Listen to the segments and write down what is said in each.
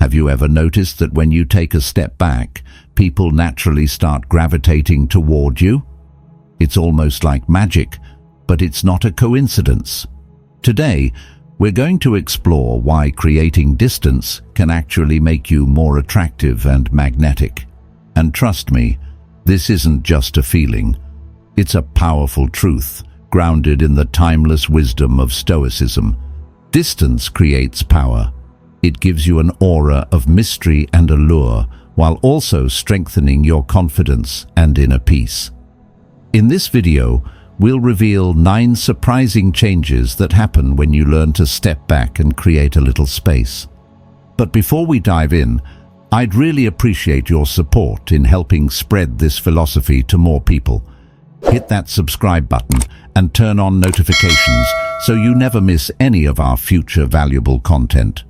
Have you ever noticed that when you take a step back, people naturally start gravitating toward you? It's almost like magic, but it's not a coincidence. Today, we're going to explore why creating distance can actually make you more attractive and magnetic. And trust me, this isn't just a feeling. It's a powerful truth, grounded in the timeless wisdom of Stoicism. Distance creates power. It gives you an aura of mystery and allure, while also strengthening your confidence and inner peace. In this video, we'll reveal 9 surprising changes that happen when you learn to step back and create a little space. But before we dive in, I'd really appreciate your support in helping spread this philosophy to more people. Hit that subscribe button and turn on notifications so you never miss any of our future valuable content.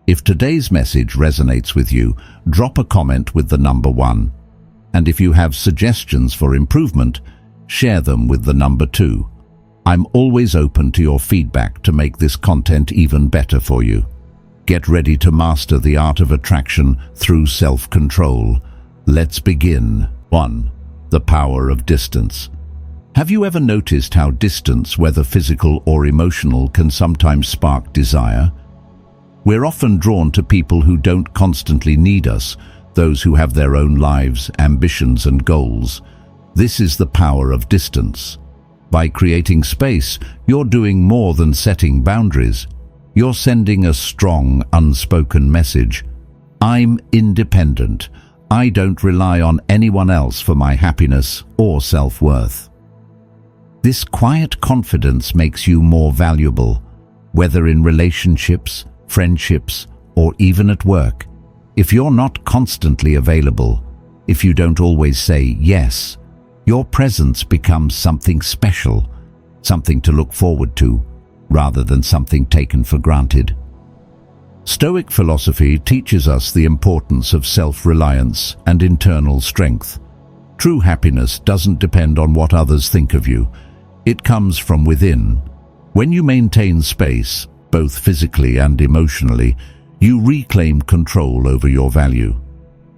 If today's message resonates with you, drop a comment with the number 1. And if you have suggestions for improvement, share them with the number 2. I'm always open to your feedback to make this content even better for you. Get ready to master the art of attraction through self-control. Let's begin. 1. The power of distance. Have you ever noticed how distance, whether physical or emotional, can sometimes spark desire? We're often drawn to people who don't constantly need us, those who have their own lives, ambitions and goals. This is the power of distance. By creating space, you're doing more than setting boundaries. You're sending a strong, unspoken message. I'm independent. I don't rely on anyone else for my happiness or self-worth. This quiet confidence makes you more valuable, whether in relationships, friendships, or even at work. If you're not constantly available, if you don't always say yes, your presence becomes something special, something to look forward to, rather than something taken for granted. Stoic philosophy teaches us the importance of self-reliance and internal strength. True happiness doesn't depend on what others think of you. It comes from within. When you maintain space, both physically and emotionally, you reclaim control over your value.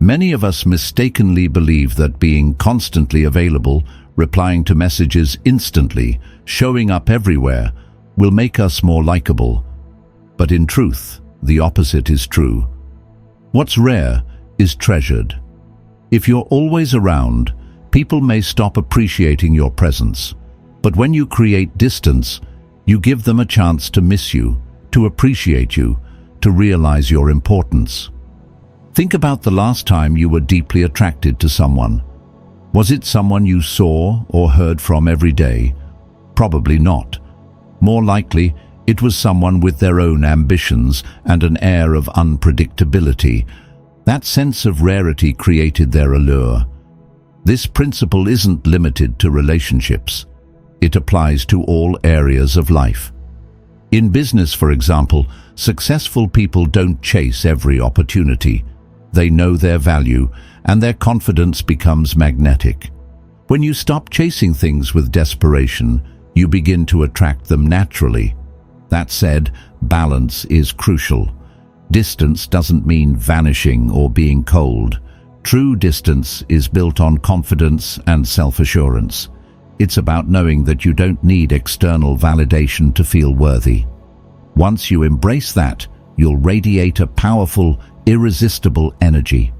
Many of us mistakenly believe that being constantly available, replying to messages instantly, showing up everywhere, will make us more likable. But in truth, the opposite is true. What's rare is treasured. If you're always around, people may stop appreciating your presence. But when you create distance, you give them a chance to miss you, to appreciate you, to realize your importance. Think about the last time you were deeply attracted to someone. Was it someone you saw or heard from every day? Probably not. More likely, it was someone with their own ambitions and an air of unpredictability. That sense of rarity created their allure. This principle isn't limited to relationships. It applies to all areas of life. In business, for example, successful people don't chase every opportunity. They know their value, and their confidence becomes magnetic. When you stop chasing things with desperation, you begin to attract them naturally. That said, balance is crucial. Distance doesn't mean vanishing or being cold. True distance is built on confidence and self-assurance. It's about knowing that you don't need external validation to feel worthy. Once you embrace that, you'll radiate a powerful, irresistible energy.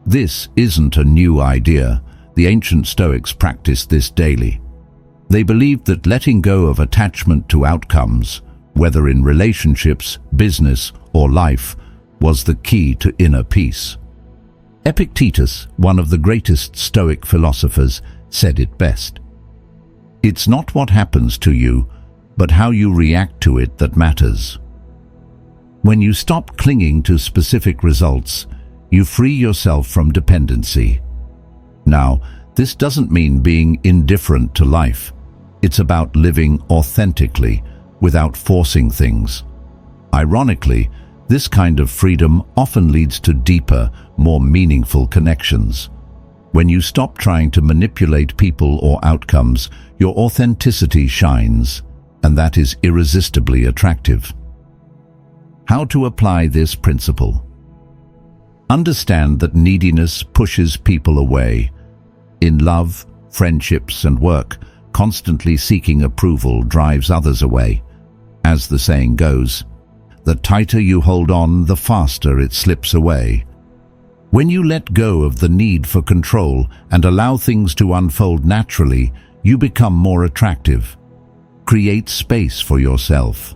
This isn't a new idea. The ancient Stoics practiced this daily. They believed that letting go of attachment to outcomes, whether in relationships, business, or life, was the key to inner peace. Epictetus, one of the greatest Stoic philosophers, said it best. It's not what happens to you, but how you react to it that matters. When you stop clinging to specific results, you free yourself from dependency. Now, this doesn't mean being indifferent to life. It's about living authentically, without forcing things. Ironically, this kind of freedom often leads to deeper, more meaningful connections. When you stop trying to manipulate people or outcomes, your authenticity shines, and that is irresistibly attractive. How to apply this principle? Understand that neediness pushes people away. In love, friendships, and work, constantly seeking approval drives others away. As the saying goes, the tighter you hold on, the faster it slips away. When you let go of the need for control and allow things to unfold naturally, you become more attractive. Create space for yourself.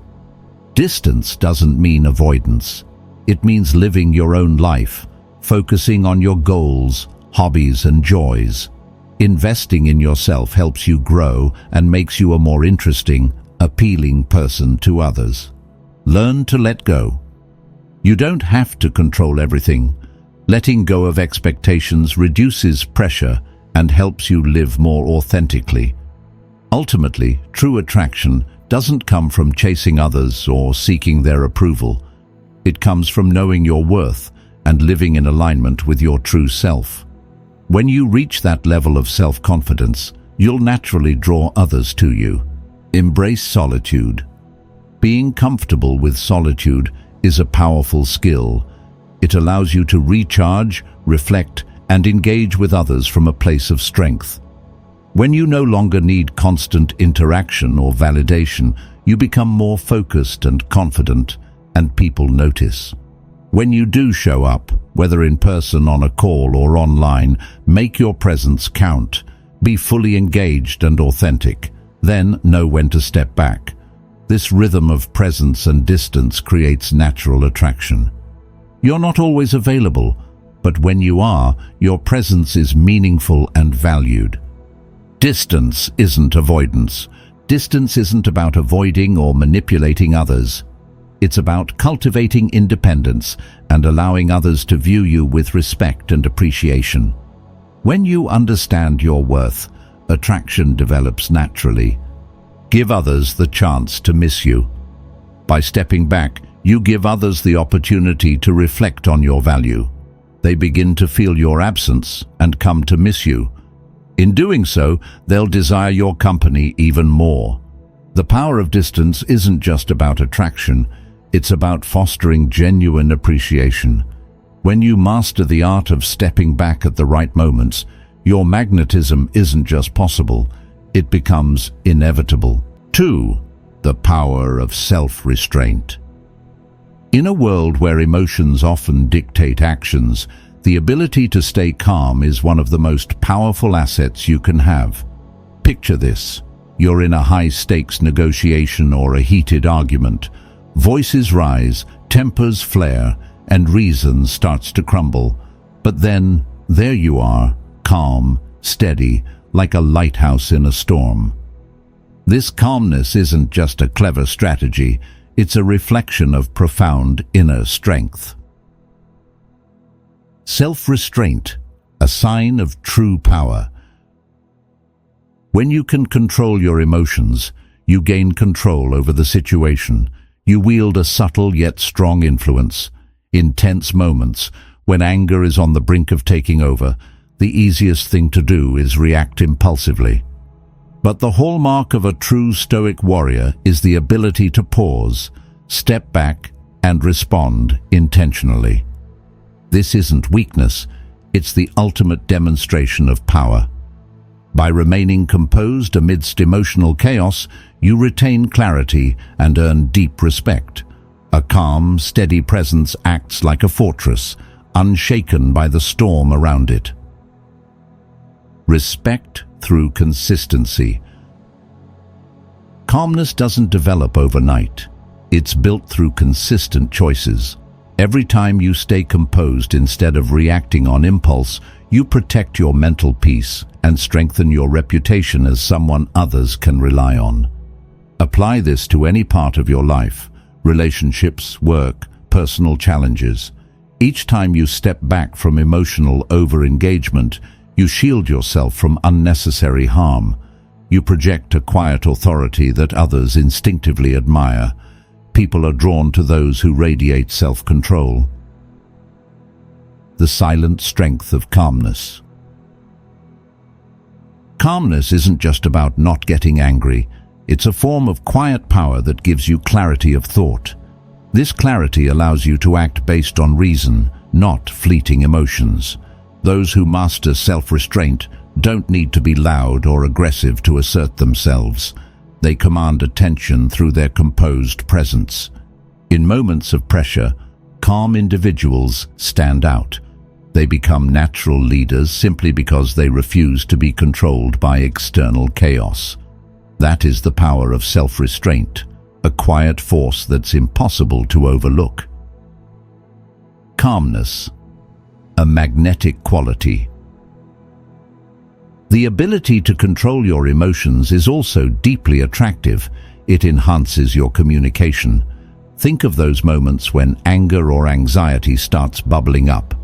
Distance doesn't mean avoidance. It means living your own life, focusing on your goals, hobbies, and joys. Investing in yourself helps you grow and makes you a more interesting, appealing person to others. Learn to let go. You don't have to control everything. Letting go of expectations reduces pressure and helps you live more authentically. Ultimately, true attraction doesn't come from chasing others or seeking their approval. It comes from knowing your worth and living in alignment with your true self. When you reach that level of self-confidence, you'll naturally draw others to you. Embrace solitude. Being comfortable with solitude is a powerful skill. It allows you to recharge, reflect, and engage with others from a place of strength. When you no longer need constant interaction or validation, you become more focused and confident, and people notice. When you do show up, whether in person, on a call, or online, make your presence count. Be fully engaged and authentic. Then know when to step back. This rhythm of presence and distance creates natural attraction. You're not always available, but when you are, your presence is meaningful and valued. Distance isn't avoidance. Distance isn't about avoiding or manipulating others. It's about cultivating independence and allowing others to view you with respect and appreciation. When you understand your worth, attraction develops naturally. Give others the chance to miss you. By stepping back, you give others the opportunity to reflect on your value. They begin to feel your absence and come to miss you. In doing so, they'll desire your company even more. The power of distance isn't just about attraction. It's about fostering genuine appreciation. When you master the art of stepping back at the right moments, your magnetism isn't just possible, it becomes inevitable. 2. The power of self-restraint. In a world where emotions often dictate actions, the ability to stay calm is one of the most powerful assets you can have. Picture this. You're in a high-stakes negotiation or a heated argument. Voices rise, tempers flare, and reason starts to crumble. But then, there you are, calm, steady, like a lighthouse in a storm. This calmness isn't just a clever strategy, it's a reflection of profound inner strength. Self-restraint, a sign of true power. When you can control your emotions, you gain control over the situation. You wield a subtle yet strong influence. In tense moments, when anger is on the brink of taking over, the easiest thing to do is react impulsively. But the hallmark of a true Stoic warrior is the ability to pause, step back, and respond intentionally. This isn't weakness, it's the ultimate demonstration of power. By remaining composed amidst emotional chaos, you retain clarity and earn deep respect. A calm, steady presence acts like a fortress, unshaken by the storm around it. Respect through consistency. Calmness doesn't develop overnight. It's built through consistent choices. Every time you stay composed instead of reacting on impulse, you protect your mental peace and strengthen your reputation as someone others can rely on. Apply this to any part of your life, relationships, work, personal challenges. Each time you step back from emotional over-engagement, you shield yourself from unnecessary harm. You project a quiet authority that others instinctively admire. People are drawn to those who radiate self-control. The silent strength of calmness. Calmness isn't just about not getting angry. It's a form of quiet power that gives you clarity of thought. This clarity allows you to act based on reason, not fleeting emotions. Those who master self-restraint don't need to be loud or aggressive to assert themselves. They command attention through their composed presence. In moments of pressure, calm individuals stand out. They become natural leaders simply because they refuse to be controlled by external chaos. That is the power of self-restraint, a quiet force that's impossible to overlook. Calmness, a magnetic quality. The ability to control your emotions is also deeply attractive. It enhances your communication. Think of those moments when anger or anxiety starts bubbling up.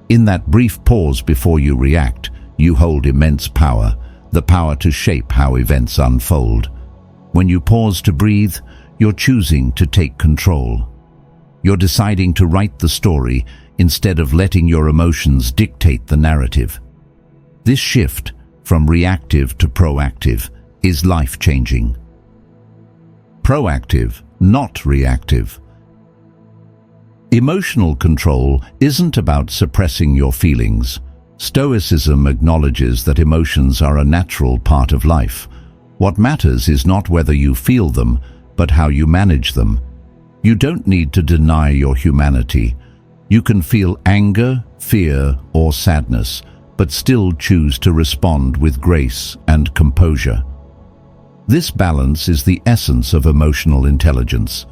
In that brief pause before you react, you hold immense power, the power to shape how events unfold. When you pause to breathe, you're choosing to take control. You're deciding to write the story instead of letting your emotions dictate the narrative. This shift from reactive to proactive is life-changing. Proactive, not reactive. Emotional control isn't about suppressing your feelings. Stoicism acknowledges that emotions are a natural part of life. What matters is not whether you feel them, but how you manage them. You don't need to deny your humanity. You can feel anger, fear, or sadness, but still choose to respond with grace and composure. This balance is the essence of emotional intelligence.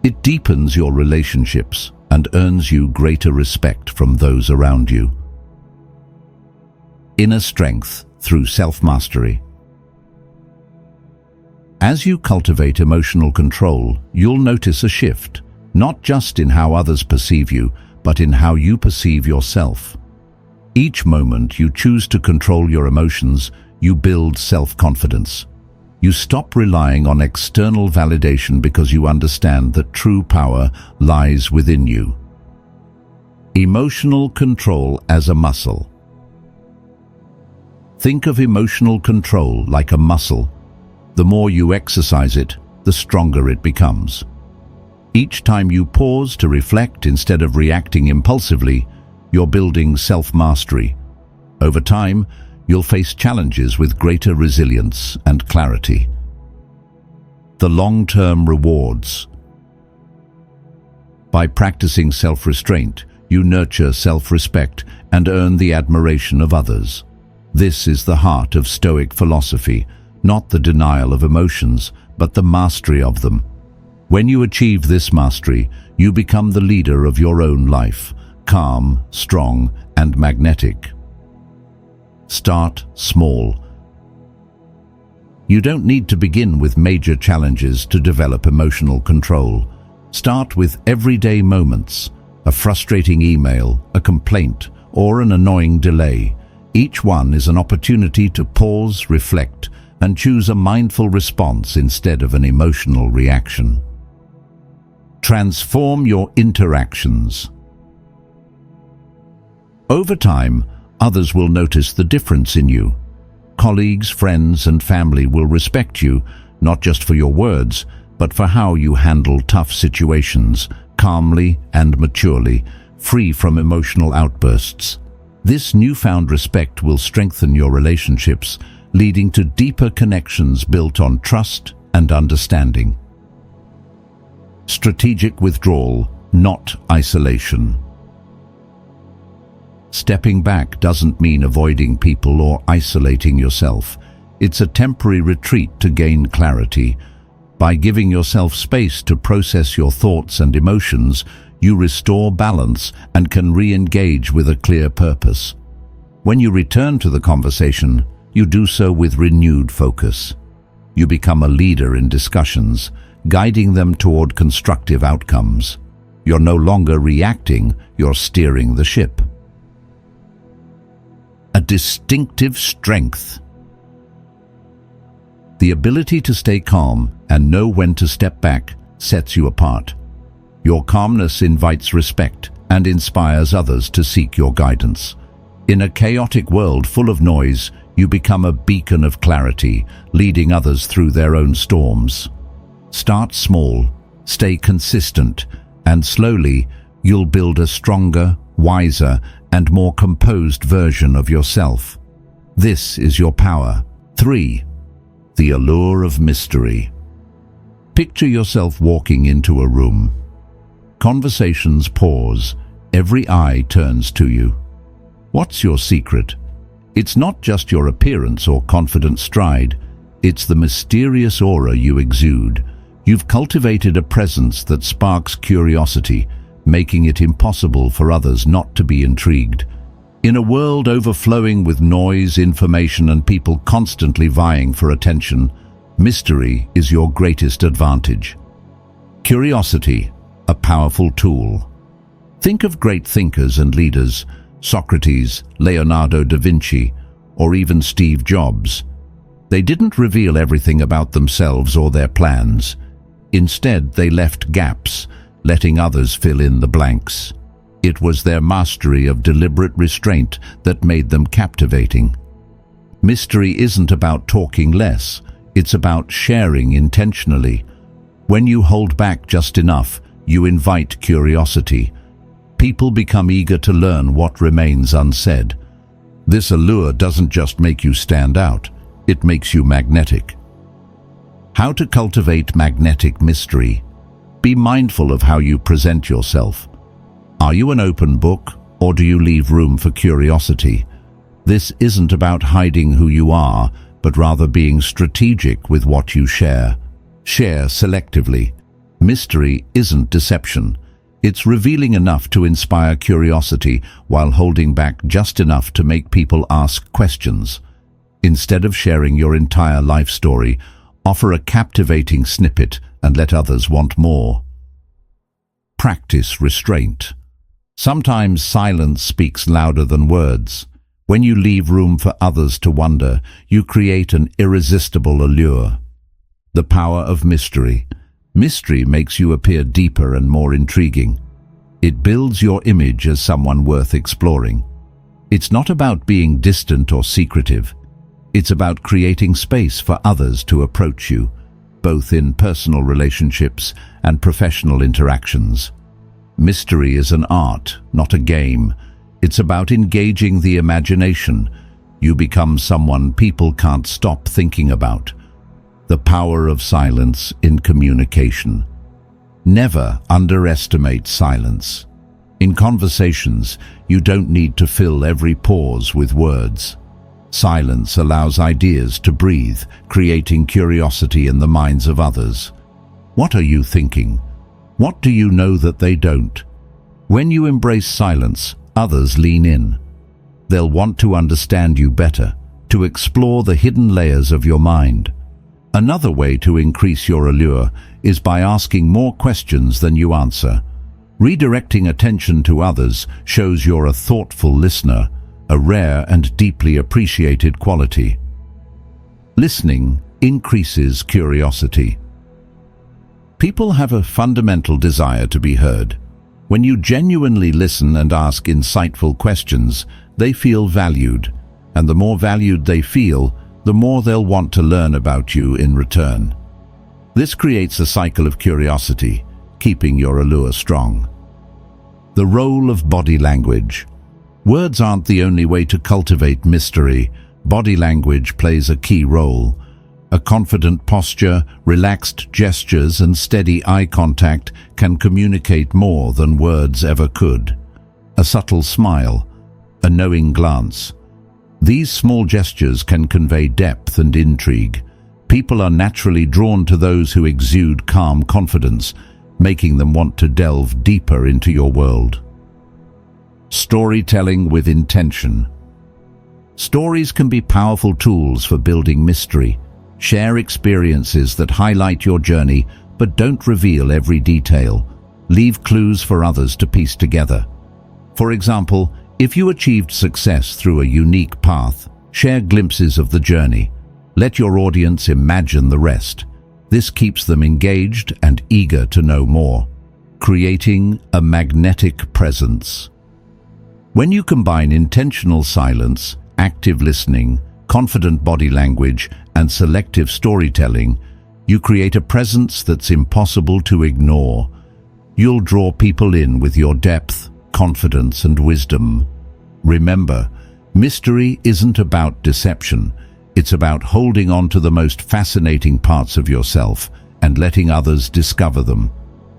It deepens your relationships and earns you greater respect from those around you. Inner strength through self-mastery. As you cultivate emotional control, you'll notice a shift, not just in how others perceive you, but in how you perceive yourself. Each moment you choose to control your emotions, you build self-confidence. You stop relying on external validation because you understand that true power lies within you. Emotional control as a muscle. Think of emotional control like a muscle. The more you exercise it, the stronger it becomes. Each time you pause to reflect instead of reacting impulsively, you're building self-mastery. Over time, you'll face challenges with greater resilience and clarity. The long-term rewards. By practicing self-restraint, you nurture self-respect and earn the admiration of others. This is the heart of Stoic philosophy, not the denial of emotions, but the mastery of them. When you achieve this mastery, you become the leader of your own life, calm, strong, and magnetic. Start small. You don't need to begin with major challenges to develop emotional control. Start with everyday moments, a frustrating email, a complaint, or an annoying delay. Each one is an opportunity to pause, reflect, and choose a mindful response instead of an emotional reaction. Transform your interactions. Over time, others will notice the difference in you. Colleagues, friends, and family will respect you, not just for your words, but for how you handle tough situations, calmly and maturely, free from emotional outbursts. This newfound respect will strengthen your relationships, leading to deeper connections built on trust and understanding. Strategic withdrawal, not isolation. Stepping back doesn't mean avoiding people or isolating yourself. It's a temporary retreat to gain clarity. By giving yourself space to process your thoughts and emotions, you restore balance and can re-engage with a clear purpose. When you return to the conversation, you do so with renewed focus. You become a leader in discussions, guiding them toward constructive outcomes. You're no longer reacting, you're steering the ship. A distinctive strength. The ability to stay calm and know when to step back sets you apart. Your calmness invites respect and inspires others to seek your guidance. In a chaotic world full of noise, you become a beacon of clarity, leading others through their own storms. Start small, stay consistent, and slowly you'll build a stronger, wiser, and more composed version of yourself. This is your power. 3. The allure of mystery. Picture yourself walking into a room. Conversations pause. Every eye turns to you. What's your secret? It's not just your appearance or confident stride. It's the mysterious aura you exude. You've cultivated a presence that sparks curiosity, making it impossible for others not to be intrigued. In a world overflowing with noise, information, and people constantly vying for attention, mystery is your greatest advantage. Curiosity, a powerful tool. Think of great thinkers and leaders, Socrates, Leonardo da Vinci, or even Steve Jobs. They didn't reveal everything about themselves or their plans. Instead, they left gaps, letting others fill in the blanks. It was their mastery of deliberate restraint that made them captivating. Mystery isn't about talking less. It's about sharing intentionally. When you hold back just enough, you invite curiosity. People become eager to learn what remains unsaid. This allure doesn't just make you stand out, it makes you magnetic. How to cultivate magnetic mystery? Be mindful of how you present yourself. Are you an open book, or do you leave room for curiosity? This isn't about hiding who you are, but rather being strategic with what you share. Share selectively. Mystery isn't deception. It's revealing enough to inspire curiosity while holding back just enough to make people ask questions. Instead of sharing your entire life story, offer a captivating snippet and let others want more. Practice restraint. Sometimes silence speaks louder than words. When you leave room for others to wonder, you create an irresistible allure. The power of mystery. Mystery makes you appear deeper and more intriguing. It builds your image as someone worth exploring. It's not about being distant or secretive. It's about creating space for others to approach you, both in personal relationships and professional interactions. Mystery is an art, not a game. It's about engaging the imagination. You become someone people can't stop thinking about. The power of silence in communication. Never underestimate silence. In conversations, you don't need to fill every pause with words. Silence allows ideas to breathe, creating curiosity in the minds of others. What are you thinking? What do you know that they don't? When you embrace silence, others lean in. They'll want to understand you better, to explore the hidden layers of your mind. Another way to increase your allure is by asking more questions than you answer. Redirecting attention to others shows you're a thoughtful listener, a rare and deeply appreciated quality. Listening increases curiosity. People have a fundamental desire to be heard. When you genuinely listen and ask insightful questions, they feel valued, and the more valued they feel, the more they'll want to learn about you in return. This creates a cycle of curiosity, keeping your allure strong. The role of body language. Words aren't the only way to cultivate mystery. Body language plays a key role. A confident posture, relaxed gestures, and steady eye contact can communicate more than words ever could. A subtle smile, a knowing glance. These small gestures can convey depth and intrigue. People are naturally drawn to those who exude calm confidence, making them want to delve deeper into your world. Storytelling with intention. Stories can be powerful tools for building mystery. Share experiences that highlight your journey, but don't reveal every detail. Leave clues for others to piece together. For example, if you achieved success through a unique path, share glimpses of the journey. Let your audience imagine the rest. This keeps them engaged and eager to know more. Creating a magnetic presence. When you combine intentional silence, active listening, confident body language, and selective storytelling, you create a presence that's impossible to ignore. You'll draw people in with your depth, confidence and wisdom. Remember, mystery isn't about deception. It's about holding on to the most fascinating parts of yourself and letting others discover them.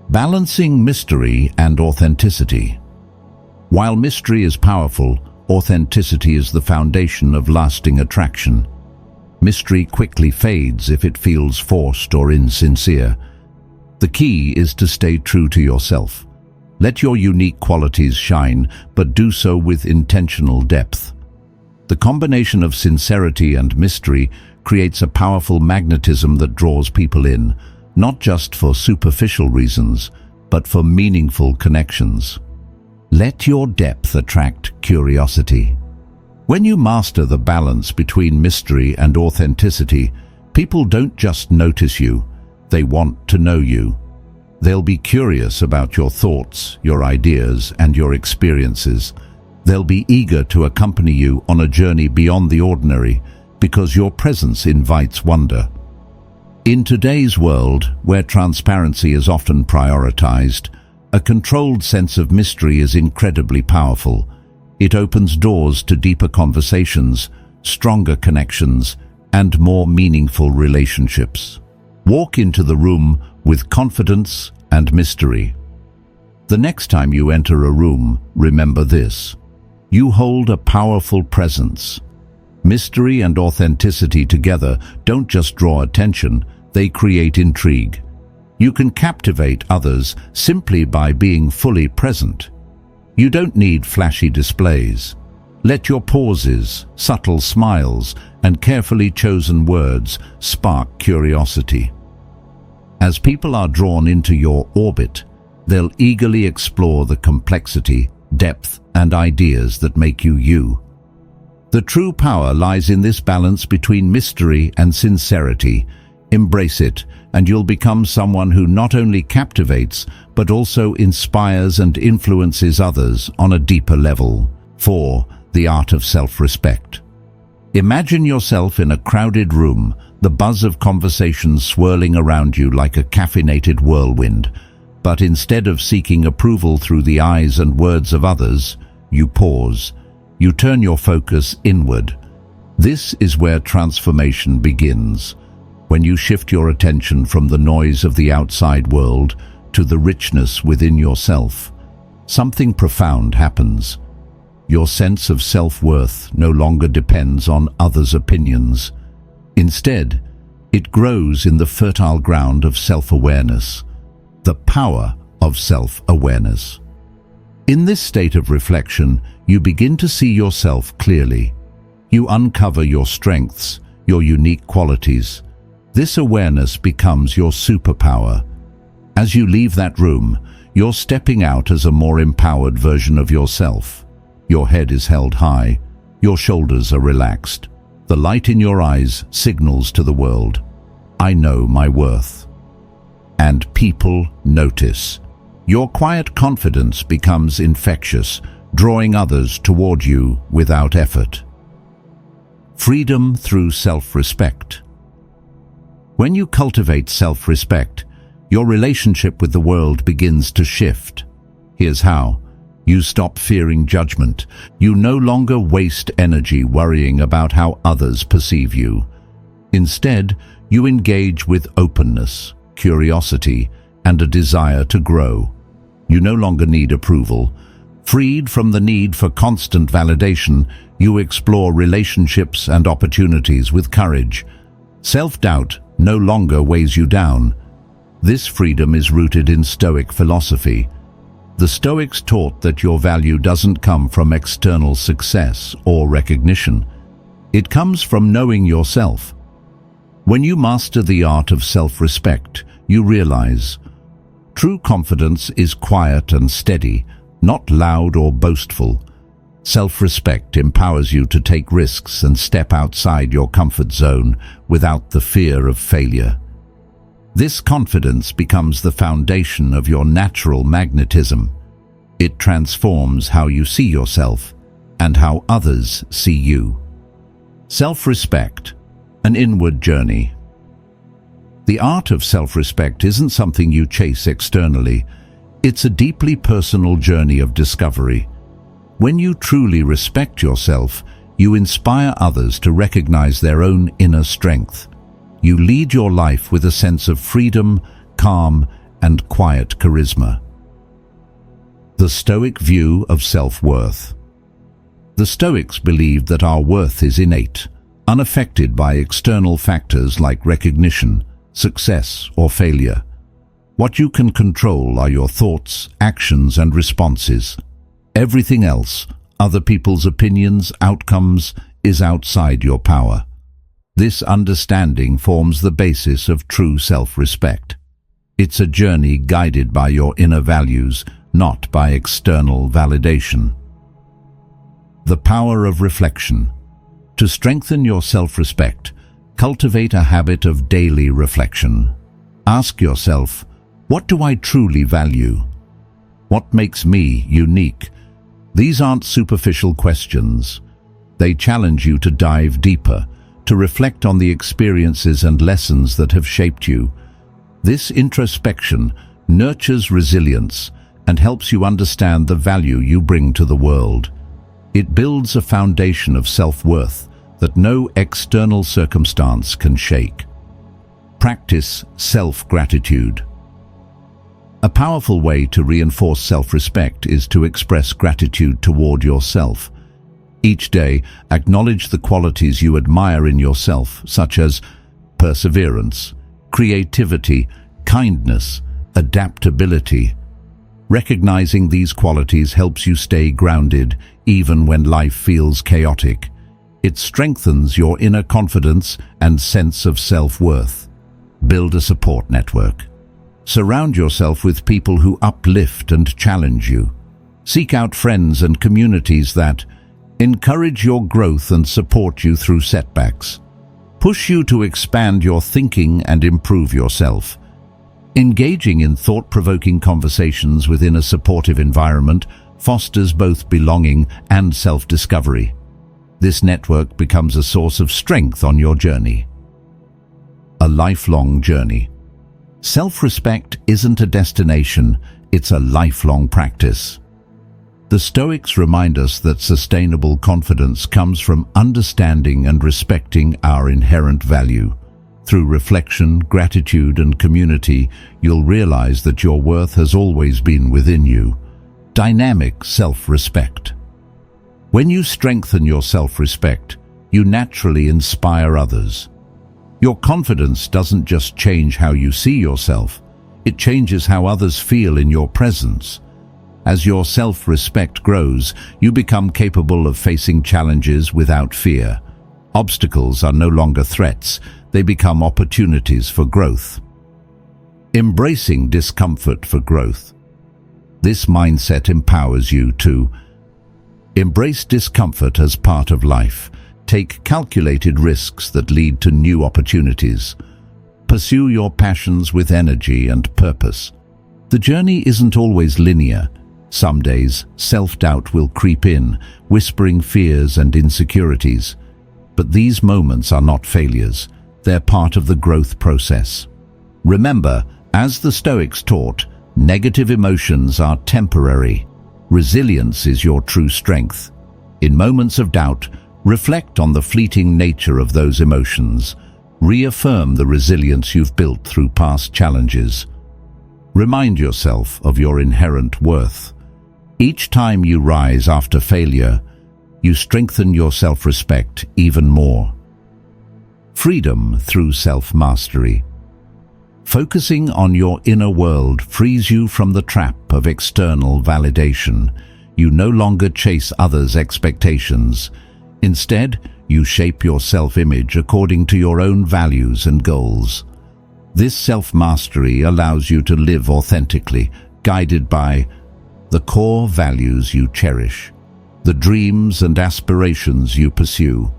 Balancing mystery and authenticity. While mystery is powerful, authenticity is the foundation of lasting attraction. Mystery quickly fades if it feels forced or insincere. The key is to stay true to yourself. Let your unique qualities shine, but do so with intentional depth. The combination of sincerity and mystery creates a powerful magnetism that draws people in, not just for superficial reasons, but for meaningful connections. Let your depth attract curiosity. When you master the balance between mystery and authenticity, people don't just notice you, they want to know you. They'll be curious about your thoughts, your ideas, and your experiences. They'll be eager to accompany you on a journey beyond the ordinary because your presence invites wonder. In today's world, where transparency is often prioritized, a controlled sense of mystery is incredibly powerful. It opens doors to deeper conversations, stronger connections, and more meaningful relationships. Walk into the room with confidence and mystery. The next time you enter a room, remember this: you hold a powerful presence. Mystery and authenticity together don't just draw attention, they create intrigue. You can captivate others simply by being fully present. You don't need flashy displays. Let your pauses, subtle smiles, and carefully chosen words spark curiosity. As people are drawn into your orbit, they'll eagerly explore the complexity, depth, and ideas that make you you. The true power lies in this balance between mystery and sincerity. Embrace it, and you'll become someone who not only captivates, but also inspires and influences others on a deeper level. 4. The art of self-respect. Imagine yourself in a crowded room, the buzz of conversations swirling around you like a caffeinated whirlwind. But instead of seeking approval through the eyes and words of others, you pause. You turn your focus inward. This is where transformation begins. When you shift your attention from the noise of the outside world to the richness within yourself, something profound happens. Your sense of self-worth no longer depends on others' opinions. Instead, it grows in the fertile ground of self-awareness, the power of self-awareness. In this state of reflection, you begin to see yourself clearly. You uncover your strengths, your unique qualities. This awareness becomes your superpower. As you leave that room, you're stepping out as a more empowered version of yourself. Your head is held high, your shoulders are relaxed. The light in your eyes signals to the world, I know my worth. And people notice. Your quiet confidence becomes infectious, drawing others toward you without effort. Freedom through self-respect. When you cultivate self-respect, your relationship with the world begins to shift. Here's how. You stop fearing judgment. You no longer waste energy worrying about how others perceive you. Instead, you engage with openness, curiosity, and a desire to grow. You no longer need approval. Freed from the need for constant validation, you explore relationships and opportunities with courage. Self-doubt no longer weighs you down. This freedom is rooted in Stoic philosophy. The Stoics taught that your value doesn't come from external success or recognition. It comes from knowing yourself. When you master the art of self-respect, you realize true confidence is quiet and steady, not loud or boastful. Self-respect empowers you to take risks and step outside your comfort zone without the fear of failure. This confidence becomes the foundation of your natural magnetism. It transforms how you see yourself and how others see you. Self-respect, an inward journey. The art of self-respect isn't something you chase externally. It's a deeply personal journey of discovery. When you truly respect yourself, you inspire others to recognize their own inner strength. You lead your life with a sense of freedom, calm, and quiet charisma. The Stoic view of self-worth. The Stoics believed that our worth is innate, unaffected by external factors like recognition, success, or failure. What you can control are your thoughts, actions, and responses. Everything else, other people's opinions, outcomes, is outside your power. This understanding forms the basis of true self-respect. It's a journey guided by your inner values, not by external validation. The power of reflection. To strengthen your self-respect, cultivate a habit of daily reflection. Ask yourself, what do I truly value? What makes me unique? These aren't superficial questions. They challenge you to dive deeper, to reflect on the experiences and lessons that have shaped you. This introspection nurtures resilience and helps you understand the value you bring to the world. It builds a foundation of self-worth that no external circumstance can shake. Practice self-gratitude. A powerful way to reinforce self-respect is to express gratitude toward yourself. Each day, acknowledge the qualities you admire in yourself, such as perseverance, creativity, kindness, adaptability. Recognizing these qualities helps you stay grounded even when life feels chaotic. It strengthens your inner confidence and sense of self-worth. Build a support network. Surround yourself with people who uplift and challenge you. Seek out friends and communities that encourage your growth and support you through setbacks. Push you to expand your thinking and improve yourself. Engaging in thought-provoking conversations within a supportive environment fosters both belonging and self-discovery. This network becomes a source of strength on your journey. A lifelong journey. Self-respect isn't a destination, it's a lifelong practice. The Stoics remind us that sustainable confidence comes from understanding and respecting our inherent value. Through reflection, gratitude, and community, you'll realize that your worth has always been within you. Dynamic self-respect. When you strengthen your self-respect, you naturally inspire others. Your confidence doesn't just change how you see yourself, it changes how others feel in your presence. As your self-respect grows, you become capable of facing challenges without fear. Obstacles are no longer threats, they become opportunities for growth. Embracing discomfort for growth. This mindset empowers you to embrace discomfort as part of life. Take calculated risks that lead to new opportunities. Pursue your passions with energy and purpose. The journey isn't always linear. Some days, self-doubt will creep in, whispering fears and insecurities. But these moments are not failures. They're part of the growth process. Remember, as the Stoics taught, negative emotions are temporary. Resilience is your true strength. In moments of doubt, reflect on the fleeting nature of those emotions. Reaffirm the resilience you've built through past challenges. Remind yourself of your inherent worth. Each time you rise after failure, you strengthen your self-respect even more. Freedom through self-mastery. Focusing on your inner world frees you from the trap of external validation. You no longer chase others' expectations. Instead, you shape your self-image according to your own values and goals. This self-mastery allows you to live authentically, guided by the core values you cherish, the dreams and aspirations you pursue.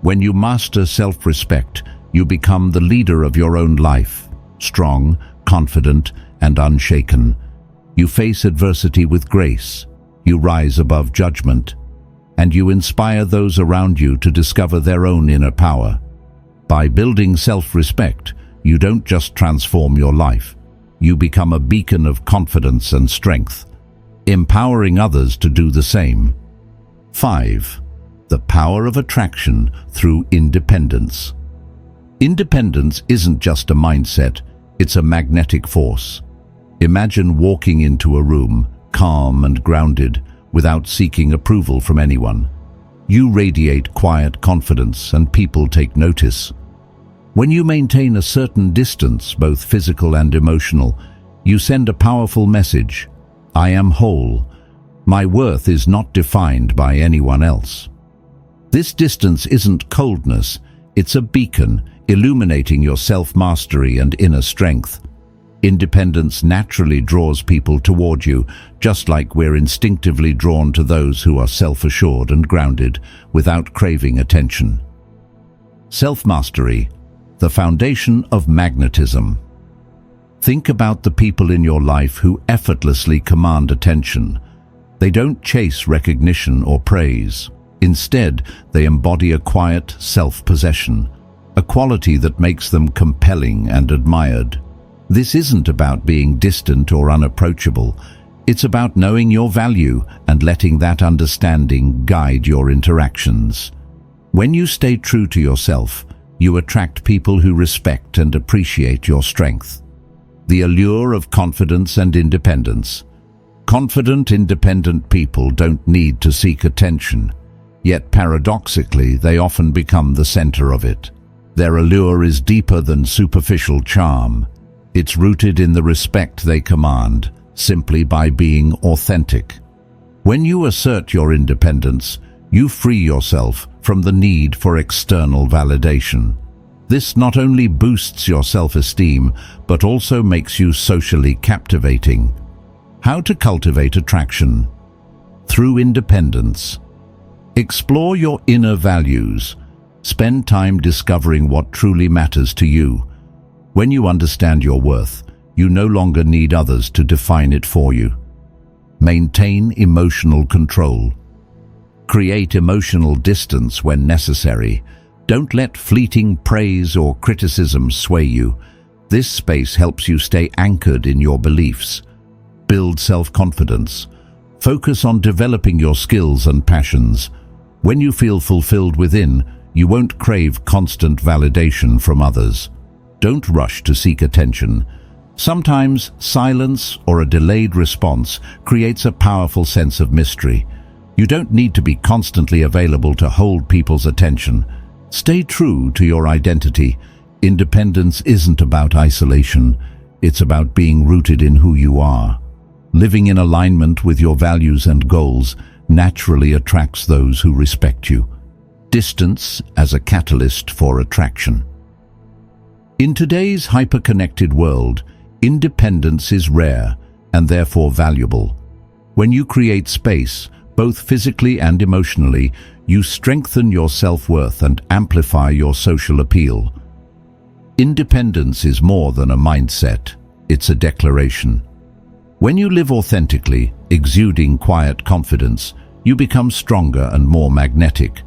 When you master self-respect, you become the leader of your own life, strong, confident, and unshaken. You face adversity with grace, you rise above judgment, and you inspire those around you to discover their own inner power. By building self-respect, you don't just transform your life, you become a beacon of confidence and strength, empowering others to do the same. 5. The power of attraction through independence. Independence isn't just a mindset, it's a magnetic force. Imagine walking into a room, calm and grounded, without seeking approval from anyone. You radiate quiet confidence and people take notice. When you maintain a certain distance, both physical and emotional, you send a powerful message. I am whole. My worth is not defined by anyone else. This distance isn't coldness, it's a beacon illuminating your self-mastery and inner strength. Independence naturally draws people toward you, just like we're instinctively drawn to those who are self-assured and grounded, without craving attention. Self-mastery, the foundation of magnetism. Think about the people in your life who effortlessly command attention. They don't chase recognition or praise. Instead, they embody a quiet self-possession, a quality that makes them compelling and admired. This isn't about being distant or unapproachable. It's about knowing your value and letting that understanding guide your interactions. When you stay true to yourself, you attract people who respect and appreciate your strength. The allure of confidence and independence. Confident, independent people don't need to seek attention, yet paradoxically, they often become the center of it. Their allure is deeper than superficial charm. It's rooted in the respect they command, simply by being authentic. When you assert your independence, you free yourself from the need for external validation. This not only boosts your self-esteem, but also makes you socially captivating. How to cultivate attraction? Through independence. Explore your inner values. Spend time discovering what truly matters to you. When you understand your worth, you no longer need others to define it for you. Maintain emotional control. Create emotional distance when necessary. Don't let fleeting praise or criticism sway you. This space helps you stay anchored in your beliefs. Build self-confidence. Focus on developing your skills and passions. When you feel fulfilled within, you won't crave constant validation from others. Don't rush to seek attention. Sometimes silence or a delayed response creates a powerful sense of mystery. You don't need to be constantly available to hold people's attention. Stay true to your identity. Independence isn't about isolation. It's about being rooted in who you are. Living in alignment with your values and goals naturally attracts those who respect you. Distance as a catalyst for attraction. In today's hyper-connected world, independence is rare and therefore valuable. When you create space, both physically and emotionally, you strengthen your self-worth and amplify your social appeal. Independence is more than a mindset, it's a declaration. When you live authentically, exuding quiet confidence, you become stronger and more magnetic.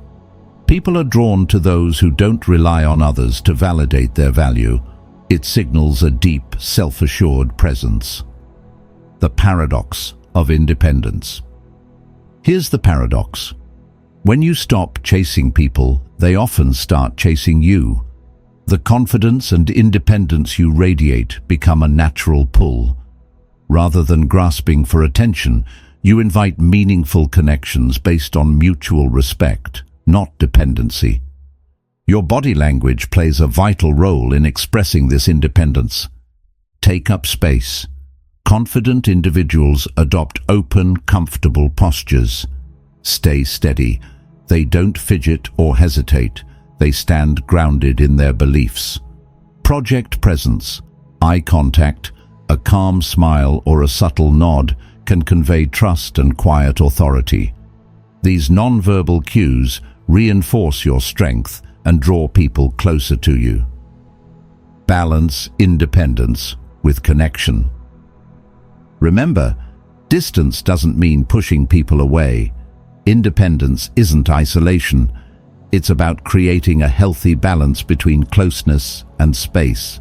People are drawn to those who don't rely on others to validate their value. It signals a deep, self-assured presence. The paradox of independence. Here's the paradox. When you stop chasing people, they often start chasing you. The confidence and independence you radiate become a natural pull. Rather than grasping for attention, you invite meaningful connections based on mutual respect, not dependency. Your body language plays a vital role in expressing this independence. Take up space. Confident individuals adopt open, comfortable postures. Stay steady. They don't fidget or hesitate. They stand grounded in their beliefs. Project presence, eye contact, a calm smile or a subtle nod can convey trust and quiet authority. These non-verbal cues reinforce your strength and draw people closer to you. Balance independence with connection. Remember, distance doesn't mean pushing people away. Independence isn't isolation. It's about creating a healthy balance between closeness and space.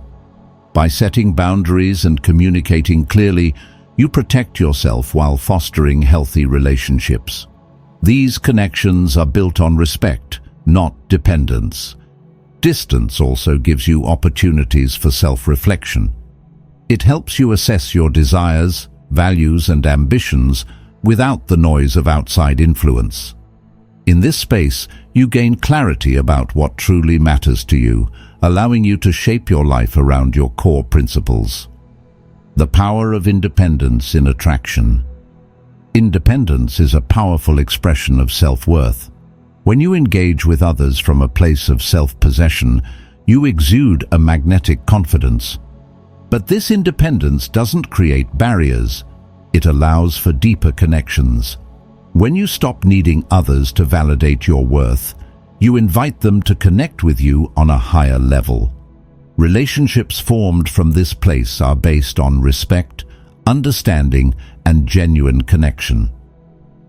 By setting boundaries and communicating clearly, you protect yourself while fostering healthy relationships. These connections are built on respect, not dependence. Distance also gives you opportunities for self-reflection. It helps you assess your desires, values, and ambitions without the noise of outside influence. In this space, you gain clarity about what truly matters to you, allowing you to shape your life around your core principles. The power of independence in attraction. Independence is a powerful expression of self-worth. When you engage with others from a place of self-possession, you exude a magnetic confidence. But this independence doesn't create barriers. It allows for deeper connections. When you stop needing others to validate your worth, you invite them to connect with you on a higher level. Relationships formed from this place are based on respect, understanding, and genuine connection.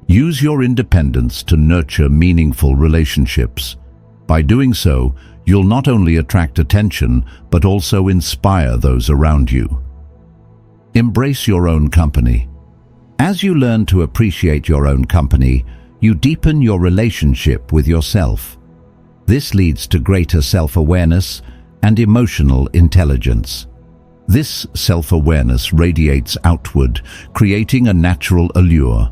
Use your independence to nurture meaningful relationships. By doing so, you'll not only attract attention, but also inspire those around you. Embrace your own company. As you learn to appreciate your own company, you deepen your relationship with yourself. This leads to greater self-awareness and emotional intelligence. This self-awareness radiates outward, creating a natural allure.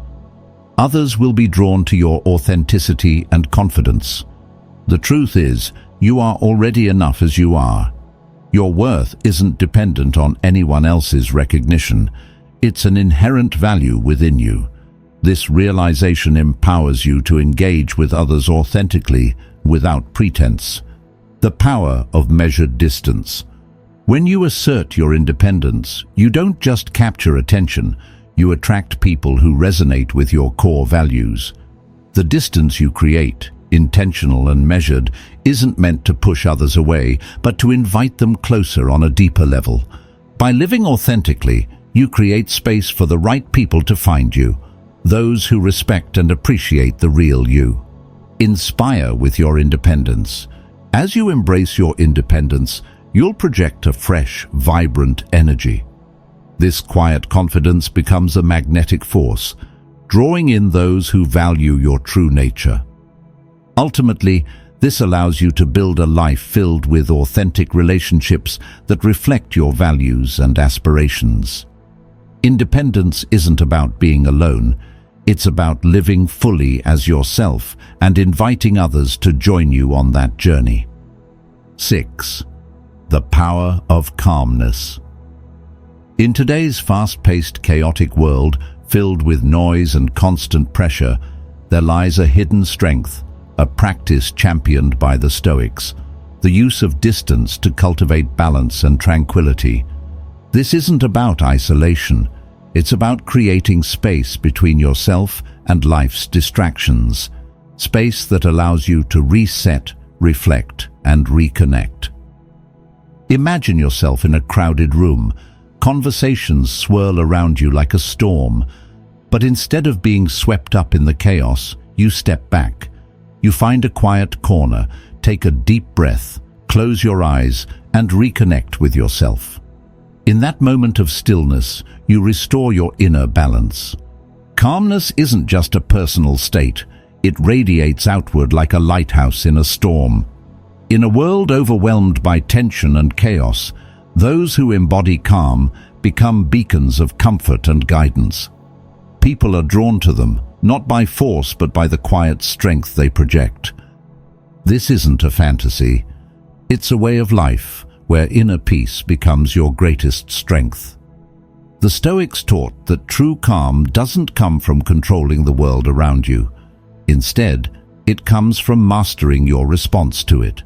Others will be drawn to your authenticity and confidence. The truth is, you are already enough as you are. Your worth isn't dependent on anyone else's recognition. It's an inherent value within you. This realization empowers you to engage with others authentically, without pretense. The power of measured distance. When you assert your independence, you don't just capture attention, you attract people who resonate with your core values. The distance you create, intentional and measured, isn't meant to push others away, but to invite them closer on a deeper level. By living authentically, you create space for the right people to find you, those who respect and appreciate the real you. Inspire with your independence. As you embrace your independence, you'll project a fresh, vibrant energy. This quiet confidence becomes a magnetic force, drawing in those who value your true nature. Ultimately, this allows you to build a life filled with authentic relationships that reflect your values and aspirations. Independence isn't about being alone. It's about living fully as yourself and inviting others to join you on that journey. 6. The power of calmness. In today's fast-paced, chaotic world, filled with noise and constant pressure, there lies a hidden strength, a practice championed by the Stoics, the use of distance to cultivate balance and tranquility. This isn't about isolation. It's about creating space between yourself and life's distractions, space that allows you to reset, reflect, and reconnect. Imagine yourself in a crowded room. Conversations swirl around you like a storm, but instead of being swept up in the chaos, you step back. You find a quiet corner, take a deep breath, close your eyes, and reconnect with yourself. In that moment of stillness, you restore your inner balance. Calmness isn't just a personal state. It radiates outward like a lighthouse in a storm. In a world overwhelmed by tension and chaos, those who embody calm become beacons of comfort and guidance. People are drawn to them, not by force but by the quiet strength they project. This isn't a fantasy. It's a way of life where inner peace becomes your greatest strength. The Stoics taught that true calm doesn't come from controlling the world around you. Instead, it comes from mastering your response to it.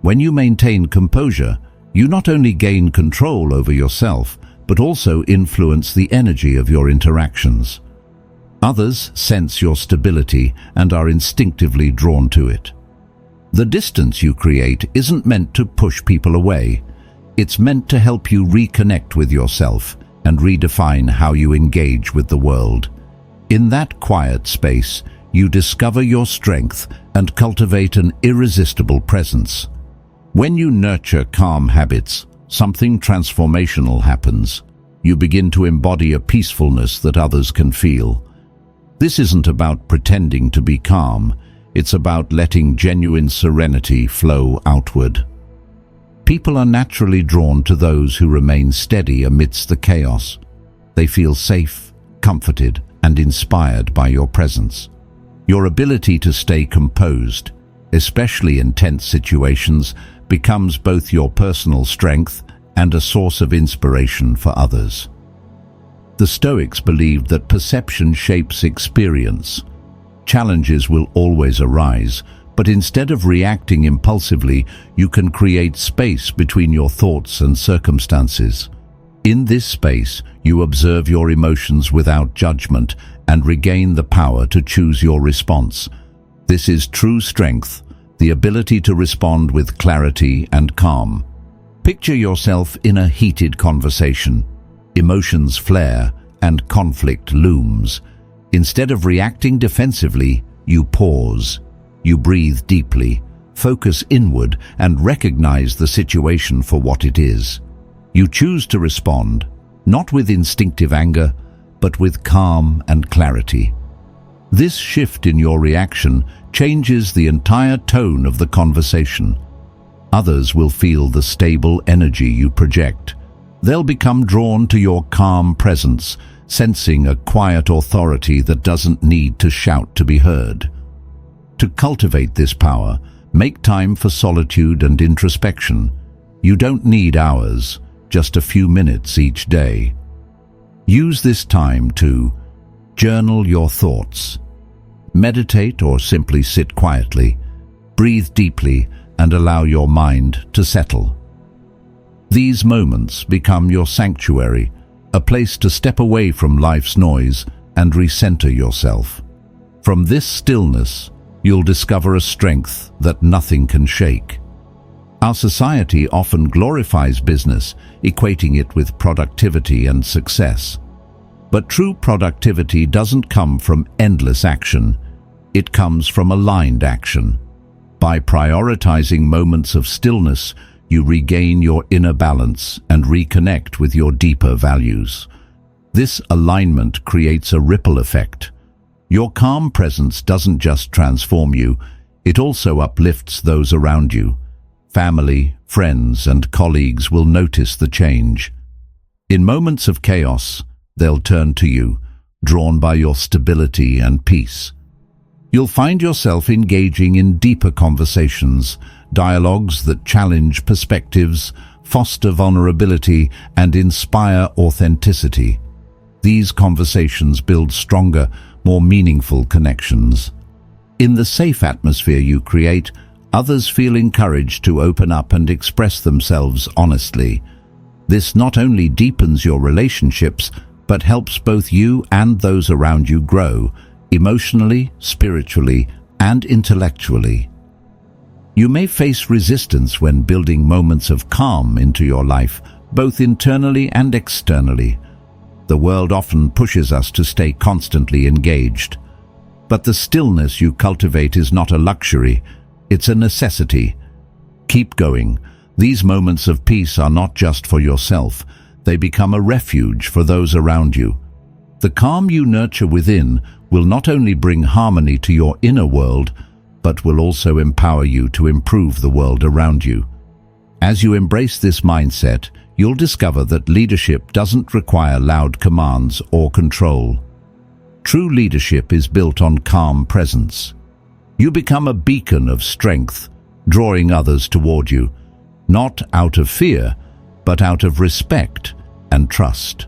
When you maintain composure, you not only gain control over yourself, but also influence the energy of your interactions. Others sense your stability and are instinctively drawn to it. The distance you create isn't meant to push people away. It's meant to help you reconnect with yourself and redefine how you engage with the world. In that quiet space, you discover your strength and cultivate an irresistible presence. When you nurture calm habits, something transformational happens. You begin to embody a peacefulness that others can feel. This isn't about pretending to be calm, it's about letting genuine serenity flow outward. People are naturally drawn to those who remain steady amidst the chaos. They feel safe, comforted, and inspired by your presence. Your ability to stay composed, especially in tense situations, becomes both your personal strength and a source of inspiration for others. The Stoics believed that perception shapes experience. Challenges will always arise, but instead of reacting impulsively, you can create space between your thoughts and circumstances. In this space, you observe your emotions without judgment and regain the power to choose your response. This is true strength, the ability to respond with clarity and calm. Picture yourself in a heated conversation. Emotions flare and conflict looms. Instead of reacting defensively, you pause. You breathe deeply, focus inward, and recognize the situation for what it is. You choose to respond, not with instinctive anger, but with calm and clarity. This shift in your reaction changes the entire tone of the conversation. Others will feel the stable energy you project. They'll become drawn to your calm presence, sensing a quiet authority that doesn't need to shout to be heard. To cultivate this power, make time for solitude and introspection. You don't need hours, just a few minutes each day. Use this time to journal your thoughts, meditate, or simply sit quietly. Breathe deeply and allow your mind to settle. These moments become your sanctuary, a place to step away from life's noise and recenter yourself. From this stillness, you'll discover a strength that nothing can shake. Our society often glorifies business, equating it with productivity and success. But true productivity doesn't come from endless action. It comes from aligned action. By prioritizing moments of stillness, you regain your inner balance and reconnect with your deeper values. This alignment creates a ripple effect. Your calm presence doesn't just transform you, it also uplifts those around you. Family, friends, and colleagues will notice the change. In moments of chaos, they'll turn to you, drawn by your stability and peace. You'll find yourself engaging in deeper conversations, dialogues that challenge perspectives, foster vulnerability, and inspire authenticity. These conversations build stronger, more meaningful connections. In the safe atmosphere you create, others feel encouraged to open up and express themselves honestly. This not only deepens your relationships, but helps both you and those around you grow, emotionally, spiritually, and intellectually. You may face resistance when building moments of calm into your life, both internally and externally. The world often pushes us to stay constantly engaged. But the stillness you cultivate is not a luxury, it's a necessity. Keep going. These moments of peace are not just for yourself, they become a refuge for those around you. The calm you nurture within will not only bring harmony to your inner world, but will also empower you to improve the world around you. As you embrace this mindset, you'll discover that leadership doesn't require loud commands or control. True leadership is built on calm presence. You become a beacon of strength, drawing others toward you, not out of fear, but out of respect and trust.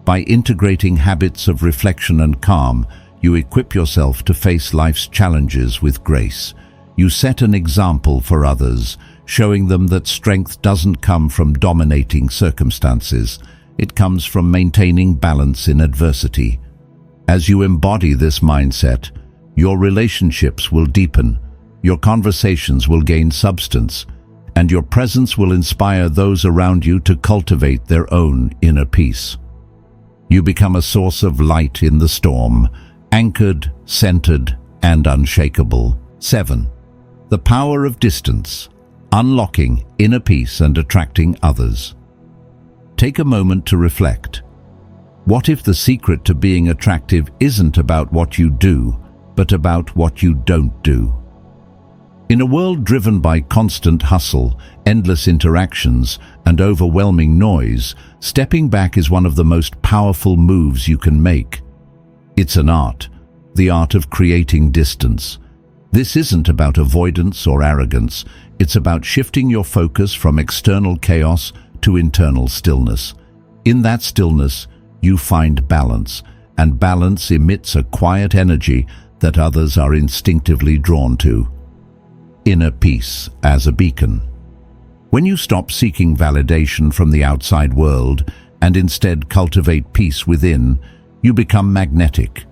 By integrating habits of reflection and calm, you equip yourself to face life's challenges with grace. You set an example for others, showing them that strength doesn't come from dominating circumstances. It comes from maintaining balance in adversity. As you embody this mindset, your relationships will deepen, your conversations will gain substance, and your presence will inspire those around you to cultivate their own inner peace. You become a source of light in the storm, anchored, centered, and unshakable. 7. The power of distance. unlocking inner peace and attracting others. Take a moment to reflect. What if the secret to being attractive isn't about what you do, but about what you don't do? In a world driven by constant hustle, endless interactions, and overwhelming noise, stepping back is one of the most powerful moves you can make. It's an art, the art of creating distance. This isn't about avoidance or arrogance, it's about shifting your focus from external chaos to internal stillness. In that stillness, you find balance, and balance emits a quiet energy that others are instinctively drawn to. Inner peace as a beacon. When you stop seeking validation from the outside world and instead cultivate peace within, you become magnetic.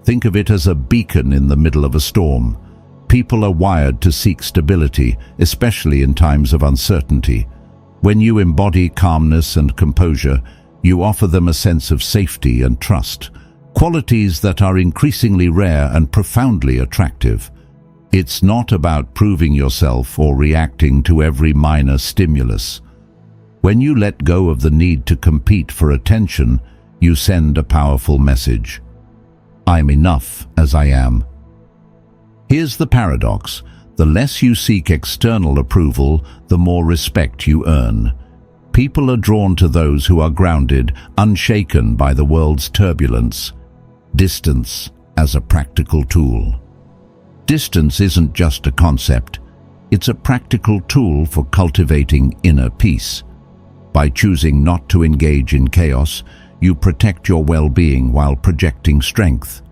Think of it as a beacon in the middle of a storm. People are wired to seek stability, especially in times of uncertainty. When you embody calmness and composure, you offer them a sense of safety and trust, qualities that are increasingly rare and profoundly attractive. It's not about proving yourself or reacting to every minor stimulus. When you let go of the need to compete for attention, you send a powerful message. I'm enough as I am. Here's the paradox. The less you seek external approval, the more respect you earn. People are drawn to those who are grounded, unshaken by the world's turbulence. Distance as a practical tool. Distance isn't just a concept, it's a practical tool for cultivating inner peace. By choosing not to engage in chaos, you protect your well-being while projecting strength.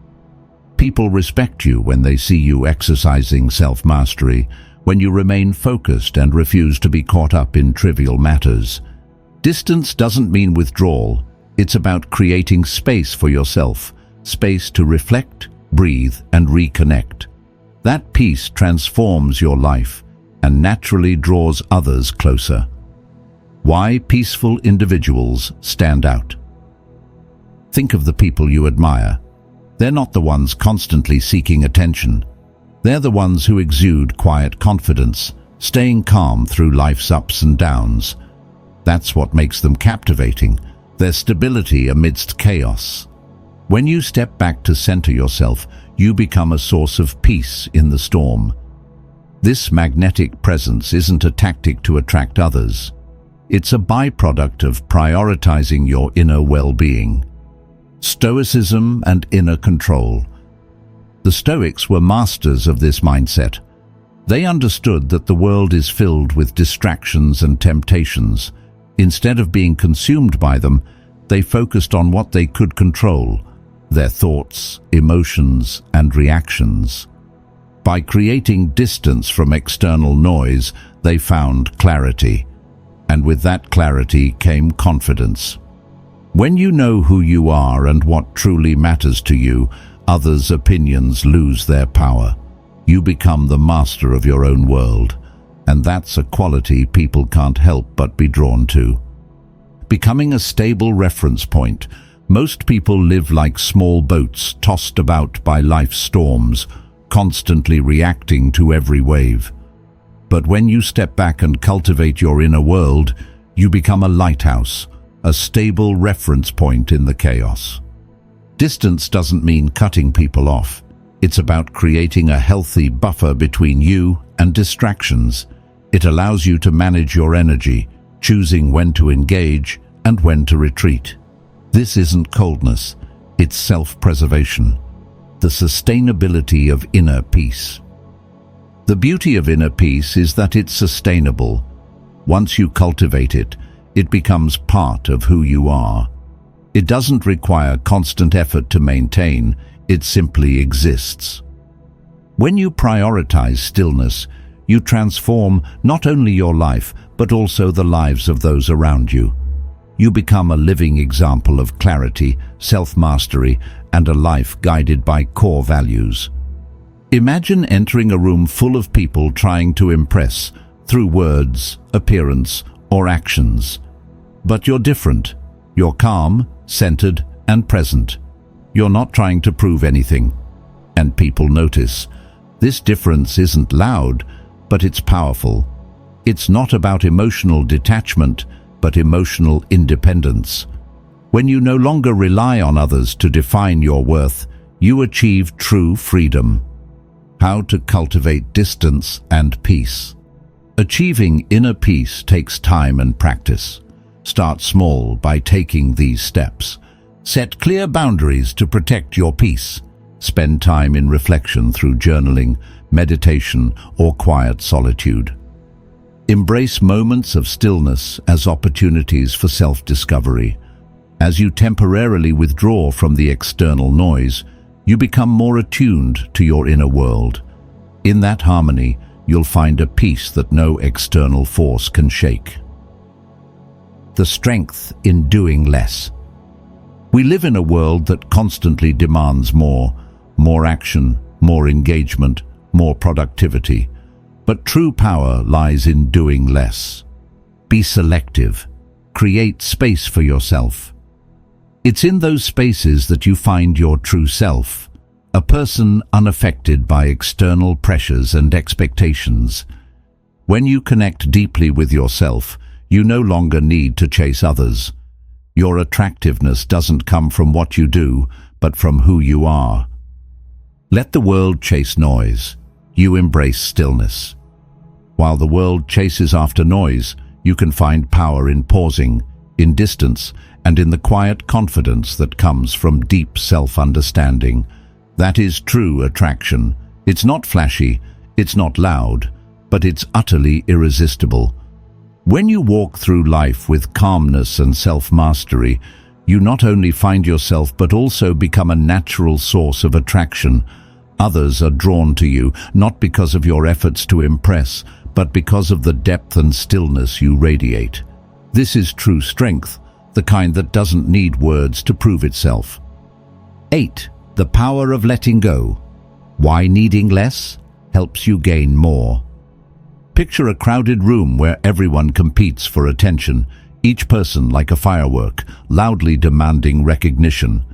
People respect you when they see you exercising self-mastery, when you remain focused and refuse to be caught up in trivial matters. Distance doesn't mean withdrawal, it's about creating space for yourself, space to reflect, breathe, and reconnect. That peace transforms your life and naturally draws others closer. Why peaceful individuals stand out. Think of the people you admire. They're not the ones constantly seeking attention. They're the ones who exude quiet confidence, staying calm through life's ups and downs. That's what makes them captivating, their stability amidst chaos. When you step back to center yourself, you become a source of peace in the storm. This magnetic presence isn't a tactic to attract others. It's a byproduct of prioritizing your inner well-being. Stoicism and inner control. The Stoics were masters of this mindset. They understood that the world is filled with distractions and temptations. Instead of being consumed by them, they focused on what they could control: their thoughts, emotions, and reactions. By creating distance from external noise, they found clarity. And with that clarity came confidence. When you know who you are and what truly matters to you, others' opinions lose their power. You become the master of your own world, and that's a quality people can't help but be drawn to. Becoming a stable reference point. Most people live like small boats tossed about by life's storms, constantly reacting to every wave. But when you step back and cultivate your inner world, you become a lighthouse, a stable reference point in the chaos. Distance doesn't mean cutting people off. It's about creating a healthy buffer between you and distractions. It allows you to manage your energy, choosing when to engage and when to retreat. This isn't coldness, it's self-preservation, the sustainability of inner peace. The beauty of inner peace is that it's sustainable. Once you cultivate it, it becomes part of who you are. It doesn't require constant effort to maintain, it simply exists. When you prioritize stillness, you transform not only your life, but also the lives of those around you. You become a living example of clarity, self-mastery, and a life guided by core values. Imagine entering a room full of people trying to impress through words, appearance, or actions. But you're different. You're calm, centered, and present. You're not trying to prove anything. And people notice. This difference isn't loud, but it's powerful. It's not about emotional detachment, but emotional independence. When you no longer rely on others to define your worth, you achieve true freedom. How to cultivate distance and peace. Achieving inner peace takes time and practice. Start small by taking these steps. Set clear boundaries to protect your peace. Spend time in reflection through journaling, meditation, or quiet solitude. Embrace moments of stillness as opportunities for self-discovery. As you temporarily withdraw from the external noise, you become more attuned to your inner world. In that harmony, you'll find a peace that no external force can shake. The strength in doing less. We live in a world that constantly demands more action, more engagement, more productivity. But true power lies in doing less. Be selective. Create space for yourself. It's in those spaces that you find your true self, a person unaffected by external pressures and expectations. When you connect deeply with yourself, you no longer need to chase others. Your attractiveness doesn't come from what you do, but from who you are. Let the world chase noise. You embrace stillness. While the world chases after noise, you can find power in pausing, in distance, and in the quiet confidence that comes from deep self-understanding. That is true attraction. It's not flashy, it's not loud, but it's utterly irresistible. When you walk through life with calmness and self-mastery, you not only find yourself but also become a natural source of attraction. Others are drawn to you, not because of your efforts to impress, but because of the depth and stillness you radiate. This is true strength, the kind that doesn't need words to prove itself. 8. The power of letting go. Why needing less helps you gain more. Picture a crowded room where everyone competes for attention, each person like a firework, loudly demanding recognition.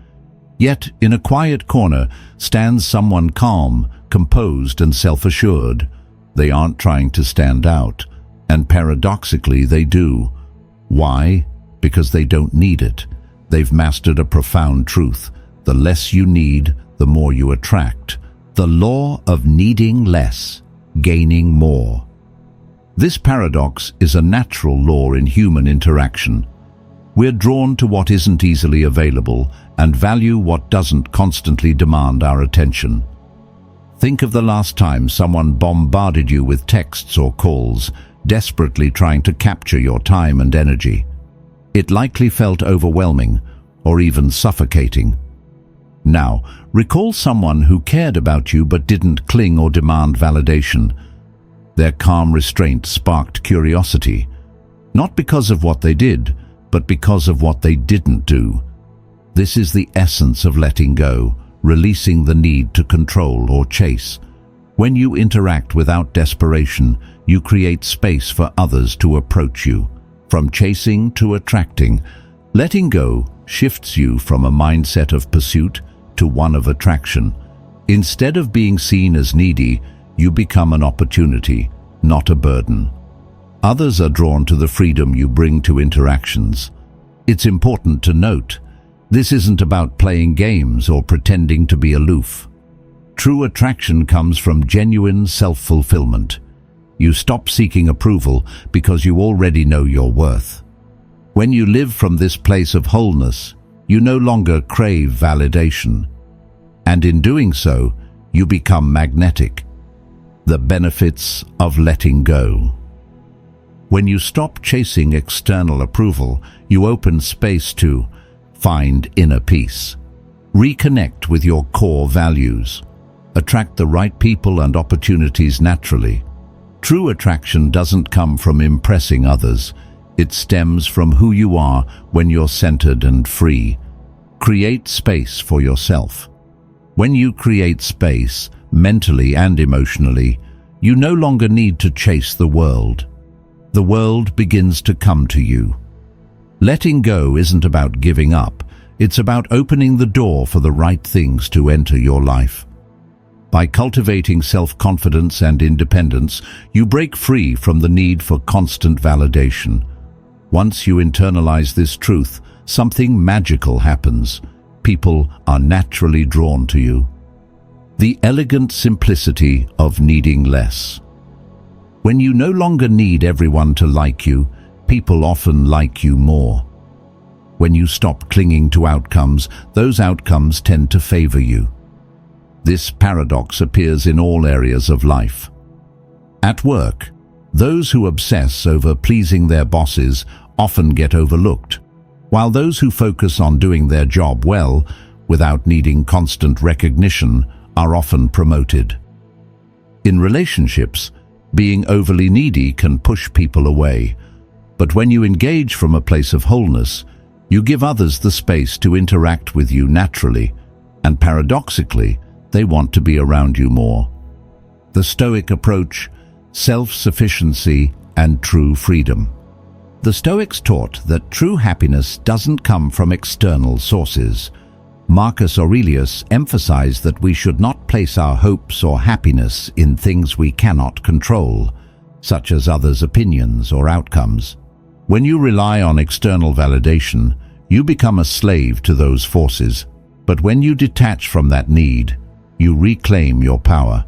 Yet, in a quiet corner, stands someone calm, composed, and self-assured. They aren't trying to stand out, and paradoxically they do. Why? Because they don't need it. They've mastered a profound truth. The less you need, the more you attract. The law of needing less, gaining more. This paradox is a natural law in human interaction. We're drawn to what isn't easily available and value what doesn't constantly demand our attention. Think of the last time someone bombarded you with texts or calls, desperately trying to capture your time and energy. It likely felt overwhelming or even suffocating. Now, recall someone who cared about you but didn't cling or demand validation. Their calm restraint sparked curiosity, not because of what they did, but because of what they didn't do. This is the essence of letting go, releasing the need to control or chase. When you interact without desperation, you create space for others to approach you. From chasing to attracting, letting go shifts you from a mindset of pursuit to one of attraction. Instead of being seen as needy, you become an opportunity, not a burden. Others are drawn to the freedom you bring to interactions. It's important to note, this isn't about playing games or pretending to be aloof. True attraction comes from genuine self-fulfillment. You stop seeking approval because you already know your worth. When you live from this place of wholeness, you no longer crave validation. And in doing so, you become magnetic. The benefits of letting go. When you stop chasing external approval, you open space to find inner peace. Reconnect with your core values. Attract the right people and opportunities naturally. True attraction doesn't come from impressing others. It stems from who you are when you're centered and free. Create space for yourself. When you create space, mentally and emotionally, you no longer need to chase the world. The world begins to come to you. Letting go isn't about giving up. It's about opening the door for the right things to enter your life. By cultivating self-confidence and independence, you break free from the need for constant validation. Once you internalize this truth, something magical happens. People are naturally drawn to you. The elegant simplicity of needing less. When you no longer need everyone to like you, people often like you more. When you stop clinging to outcomes, those outcomes tend to favor you. This paradox appears in all areas of life. At work, those who obsess over pleasing their bosses often get overlooked, while those who focus on doing their job well, without needing constant recognition, are often promoted. In relationships, being overly needy can push people away, but when you engage from a place of wholeness, you give others the space to interact with you naturally, and paradoxically, they want to be around you more. The Stoic approach: self-sufficiency and true freedom. The Stoics taught that true happiness doesn't come from external sources. Marcus Aurelius emphasized that we should not place our hopes or happiness in things we cannot control, such as others' opinions or outcomes. When you rely on external validation, you become a slave to those forces, but when you detach from that need, you reclaim your power.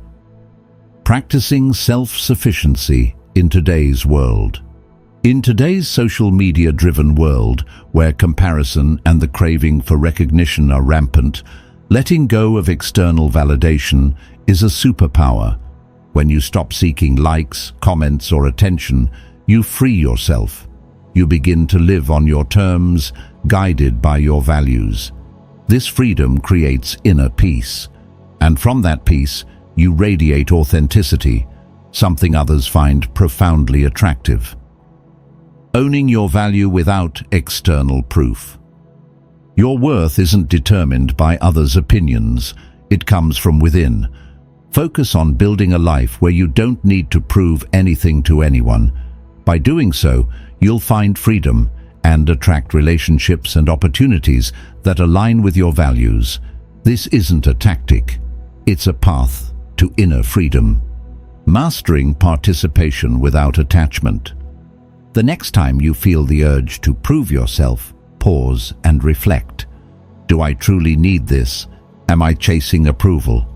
Practicing self-sufficiency in today's world. In today's social media-driven world, where comparison and the craving for recognition are rampant, letting go of external validation is a superpower. When you stop seeking likes, comments, or attention, you free yourself. You begin to live on your terms, guided by your values. This freedom creates inner peace, and from that peace, you radiate authenticity, something others find profoundly attractive. Owning your value without external proof. Your worth isn't determined by others' opinions, it comes from within. Focus on building a life where you don't need to prove anything to anyone. By doing so, you'll find freedom and attract relationships and opportunities that align with your values. This isn't a tactic, it's a path to inner freedom. Mastering participation without attachment. The next time you feel the urge to prove yourself, pause and reflect. Do I truly need this? Am I chasing approval?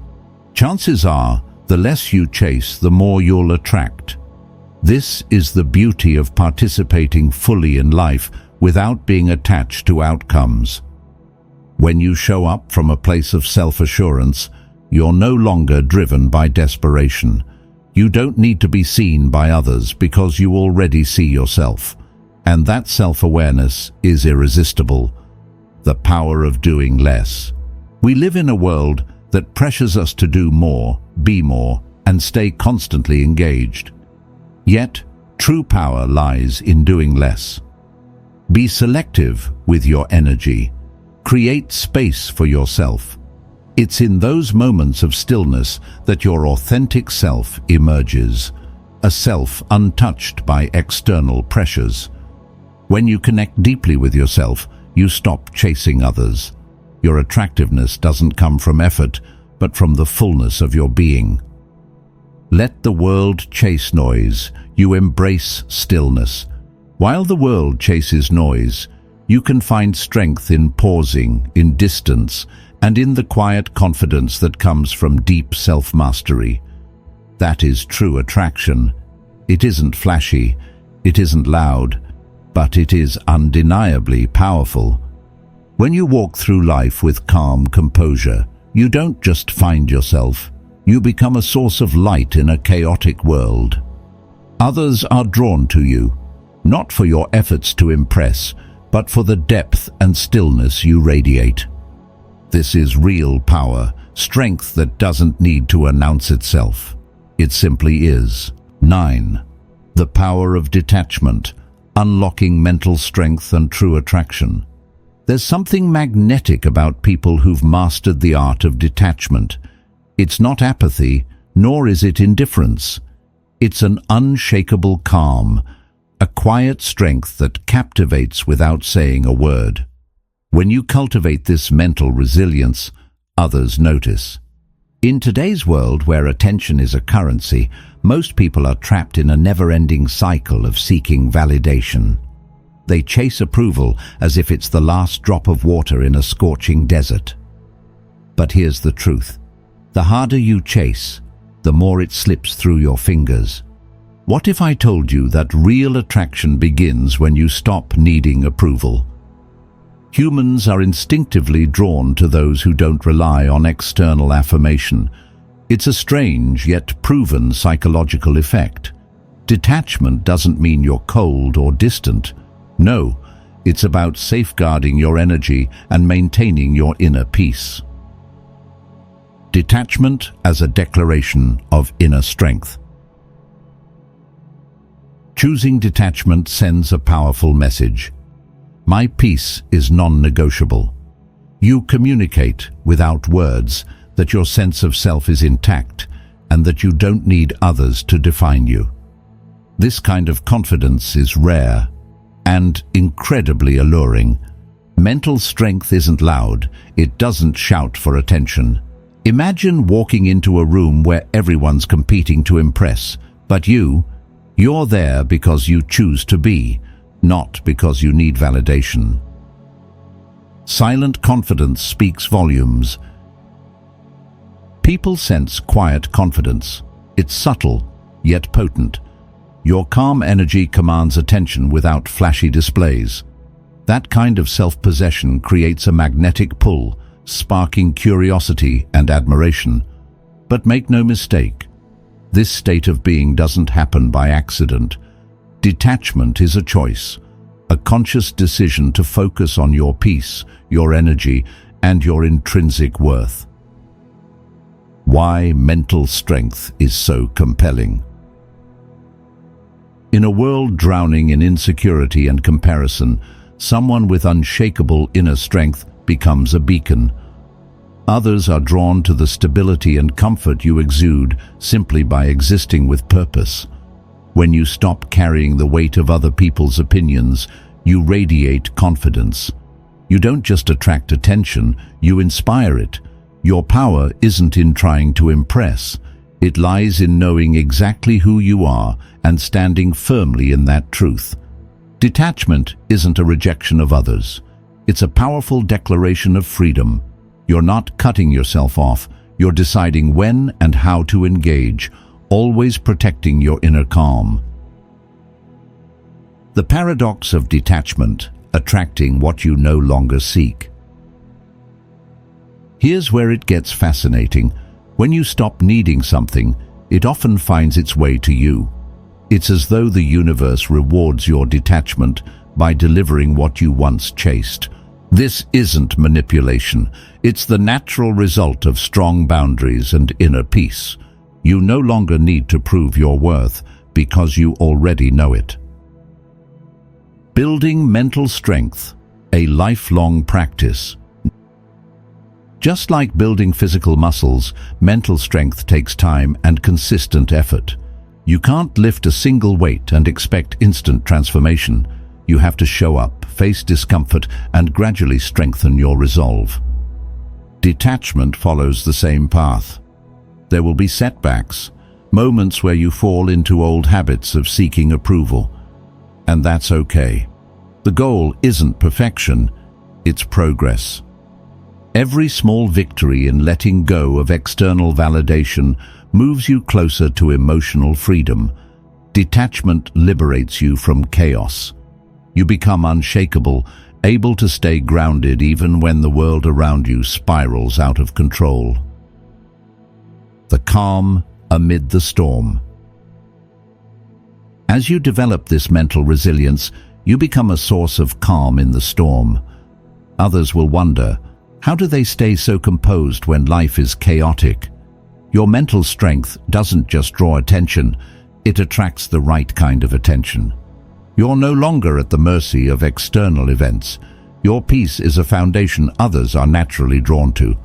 Chances are, the less you chase, the more you'll attract. This is the beauty of participating fully in life without being attached to outcomes. When you show up from a place of self-assurance, you're no longer driven by desperation. You don't need to be seen by others because you already see yourself. And that self-awareness is irresistible. The power of doing less. We live in a world that pressures us to do more, be more, and stay constantly engaged. Yet, true power lies in doing less. Be selective with your energy. Create space for yourself. It's in those moments of stillness that your authentic self emerges, a self untouched by external pressures. When you connect deeply with yourself, you stop chasing others. Your attractiveness doesn't come from effort, but from the fullness of your being. Let the world chase noise, you embrace stillness. While the world chases noise, you can find strength in pausing, in distance, and in the quiet confidence that comes from deep self-mastery. That is true attraction. It isn't flashy, it isn't loud, but it is undeniably powerful. When you walk through life with calm composure, you don't just find yourself, you become a source of light in a chaotic world. Others are drawn to you, not for your efforts to impress, but for the depth and stillness you radiate. This is real power, strength that doesn't need to announce itself. It simply is. 9. The power of detachment, unlocking mental strength and true attraction. There's something magnetic about people who've mastered the art of detachment. It's not apathy, nor is it indifference. It's an unshakable calm, a quiet strength that captivates without saying a word. When you cultivate this mental resilience, others notice. In today's world where attention is a currency, most people are trapped in a never-ending cycle of seeking validation. They chase approval as if it's the last drop of water in a scorching desert. But here's the truth. The harder you chase, the more it slips through your fingers. What if I told you that real attraction begins when you stop needing approval? Humans are instinctively drawn to those who don't rely on external affirmation. It's a strange yet proven psychological effect. Detachment doesn't mean you're cold or distant. No, it's about safeguarding your energy and maintaining your inner peace. Detachment as a declaration of inner strength. Choosing detachment sends a powerful message. My peace is non-negotiable. You communicate, without words, that your sense of self is intact and that you don't need others to define you. This kind of confidence is rare and incredibly alluring. Mental strength isn't loud, it doesn't shout for attention. Imagine walking into a room where everyone's competing to impress, but you're there because you choose to be, not because you need validation. Silent confidence speaks volumes. People sense quiet confidence. It's subtle, yet potent. Your calm energy commands attention without flashy displays. That kind of self-possession creates a magnetic pull, sparking curiosity and admiration. But make no mistake, this state of being doesn't happen by accident. Detachment is a choice, a conscious decision to focus on your peace, your energy, and your intrinsic worth. Why mental strength is so compelling. In a world drowning in insecurity and comparison, someone with unshakable inner strength becomes a beacon. Others are drawn to the stability and comfort you exude simply by existing with purpose. When you stop carrying the weight of other people's opinions, you radiate confidence. You don't just attract attention, you inspire it. Your power isn't in trying to impress. It lies in knowing exactly who you are and standing firmly in that truth. Detachment isn't a rejection of others. It's a powerful declaration of freedom. You're not cutting yourself off. You're deciding when and how to engage, always protecting your inner calm. The paradox of detachment, attracting what you no longer seek. Here's where it gets fascinating. When you stop needing something, it often finds its way to you. It's as though the universe rewards your detachment by delivering what you once chased. This isn't manipulation. It's the natural result of strong boundaries and inner peace. You no longer need to prove your worth because you already know it. Building mental strength, a lifelong practice. Just like building physical muscles, mental strength takes time and consistent effort. You can't lift a single weight and expect instant transformation. You have to show up, face discomfort, and gradually strengthen your resolve. Detachment follows the same path. There will be setbacks, moments where you fall into old habits of seeking approval. And that's okay. The goal isn't perfection, it's progress. Every small victory in letting go of external validation moves you closer to emotional freedom. Detachment liberates you from chaos. You become unshakable, able to stay grounded even when the world around you spirals out of control. The calm amid the storm. As you develop this mental resilience, you become a source of calm in the storm. Others will wonder, how do they stay so composed when life is chaotic? Your mental strength doesn't just draw attention, it attracts the right kind of attention. You're no longer at the mercy of external events. Your peace is a foundation others are naturally drawn to.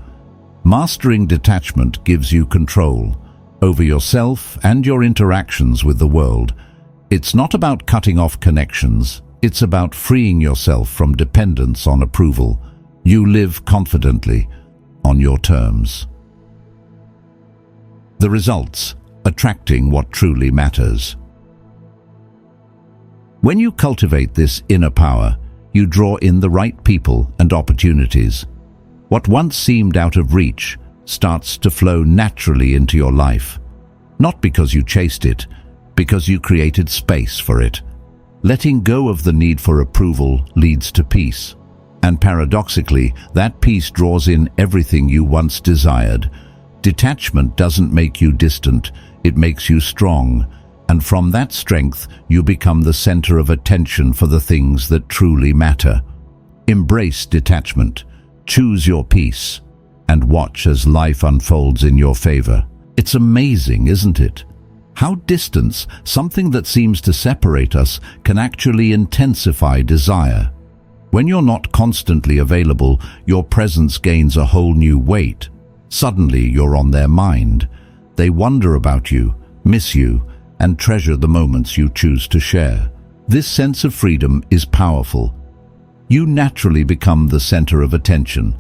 Mastering detachment gives you control over yourself and your interactions with the world. It's not about cutting off connections, it's about freeing yourself from dependence on approval. You live confidently, on your terms. The results: attracting what truly matters. When you cultivate this inner power, you draw in the right people and opportunities. What once seemed out of reach starts to flow naturally into your life. Not because you chased it, because you created space for it. Letting go of the need for approval leads to peace. And paradoxically, that peace draws in everything you once desired. Detachment doesn't make you distant, it makes you strong. And from that strength, you become the center of attention for the things that truly matter. Embrace detachment, choose your peace, and watch as life unfolds in your favor. It's amazing, isn't it? How distance, something that seems to separate us, can actually intensify desire. When you're not constantly available, your presence gains a whole new weight. Suddenly, you're on their mind. They wonder about you, miss you, and treasure the moments you choose to share. This sense of freedom is powerful. You naturally become the center of attention,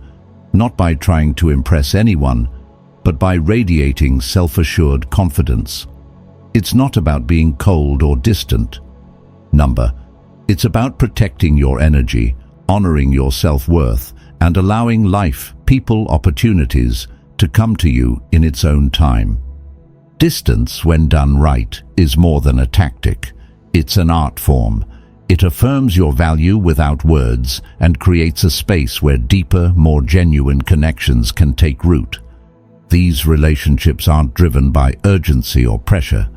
not by trying to impress anyone, but by radiating self-assured confidence. It's not about being cold or distant. It's about protecting your energy, honoring your self-worth, and allowing life, people, opportunities to come to you in its own time. Distance, when done right, is more than a tactic. It's an art form. It affirms your value without words and creates a space where deeper, more genuine connections can take root. These relationships aren't driven by urgency or pressure.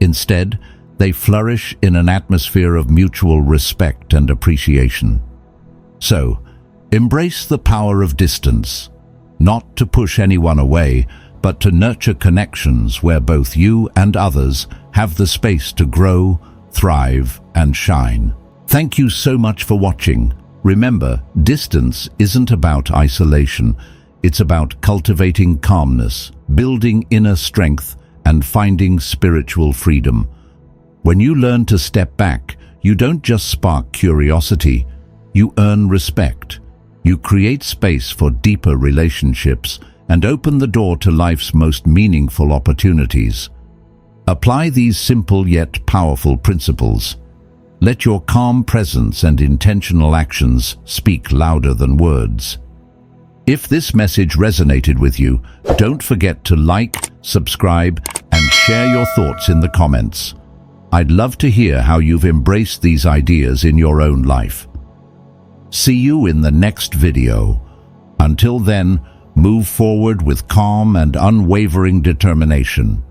Instead, they flourish in an atmosphere of mutual respect and appreciation. So, embrace the power of distance, not to push anyone away, but to nurture connections where both you and others have the space to grow, thrive, and shine. Thank you so much for watching. Remember, distance isn't about isolation. It's about cultivating calmness, building inner strength, and finding spiritual freedom. When you learn to step back, you don't just spark curiosity, you earn respect. You create space for deeper relationships and open the door to life's most meaningful opportunities. Apply these simple yet powerful principles. Let your calm presence and intentional actions speak louder than words. If this message resonated with you, don't forget to like, subscribe, and share your thoughts in the comments. I'd love to hear how you've embraced these ideas in your own life. See you in the next video. Until then, move forward with calm and unwavering determination.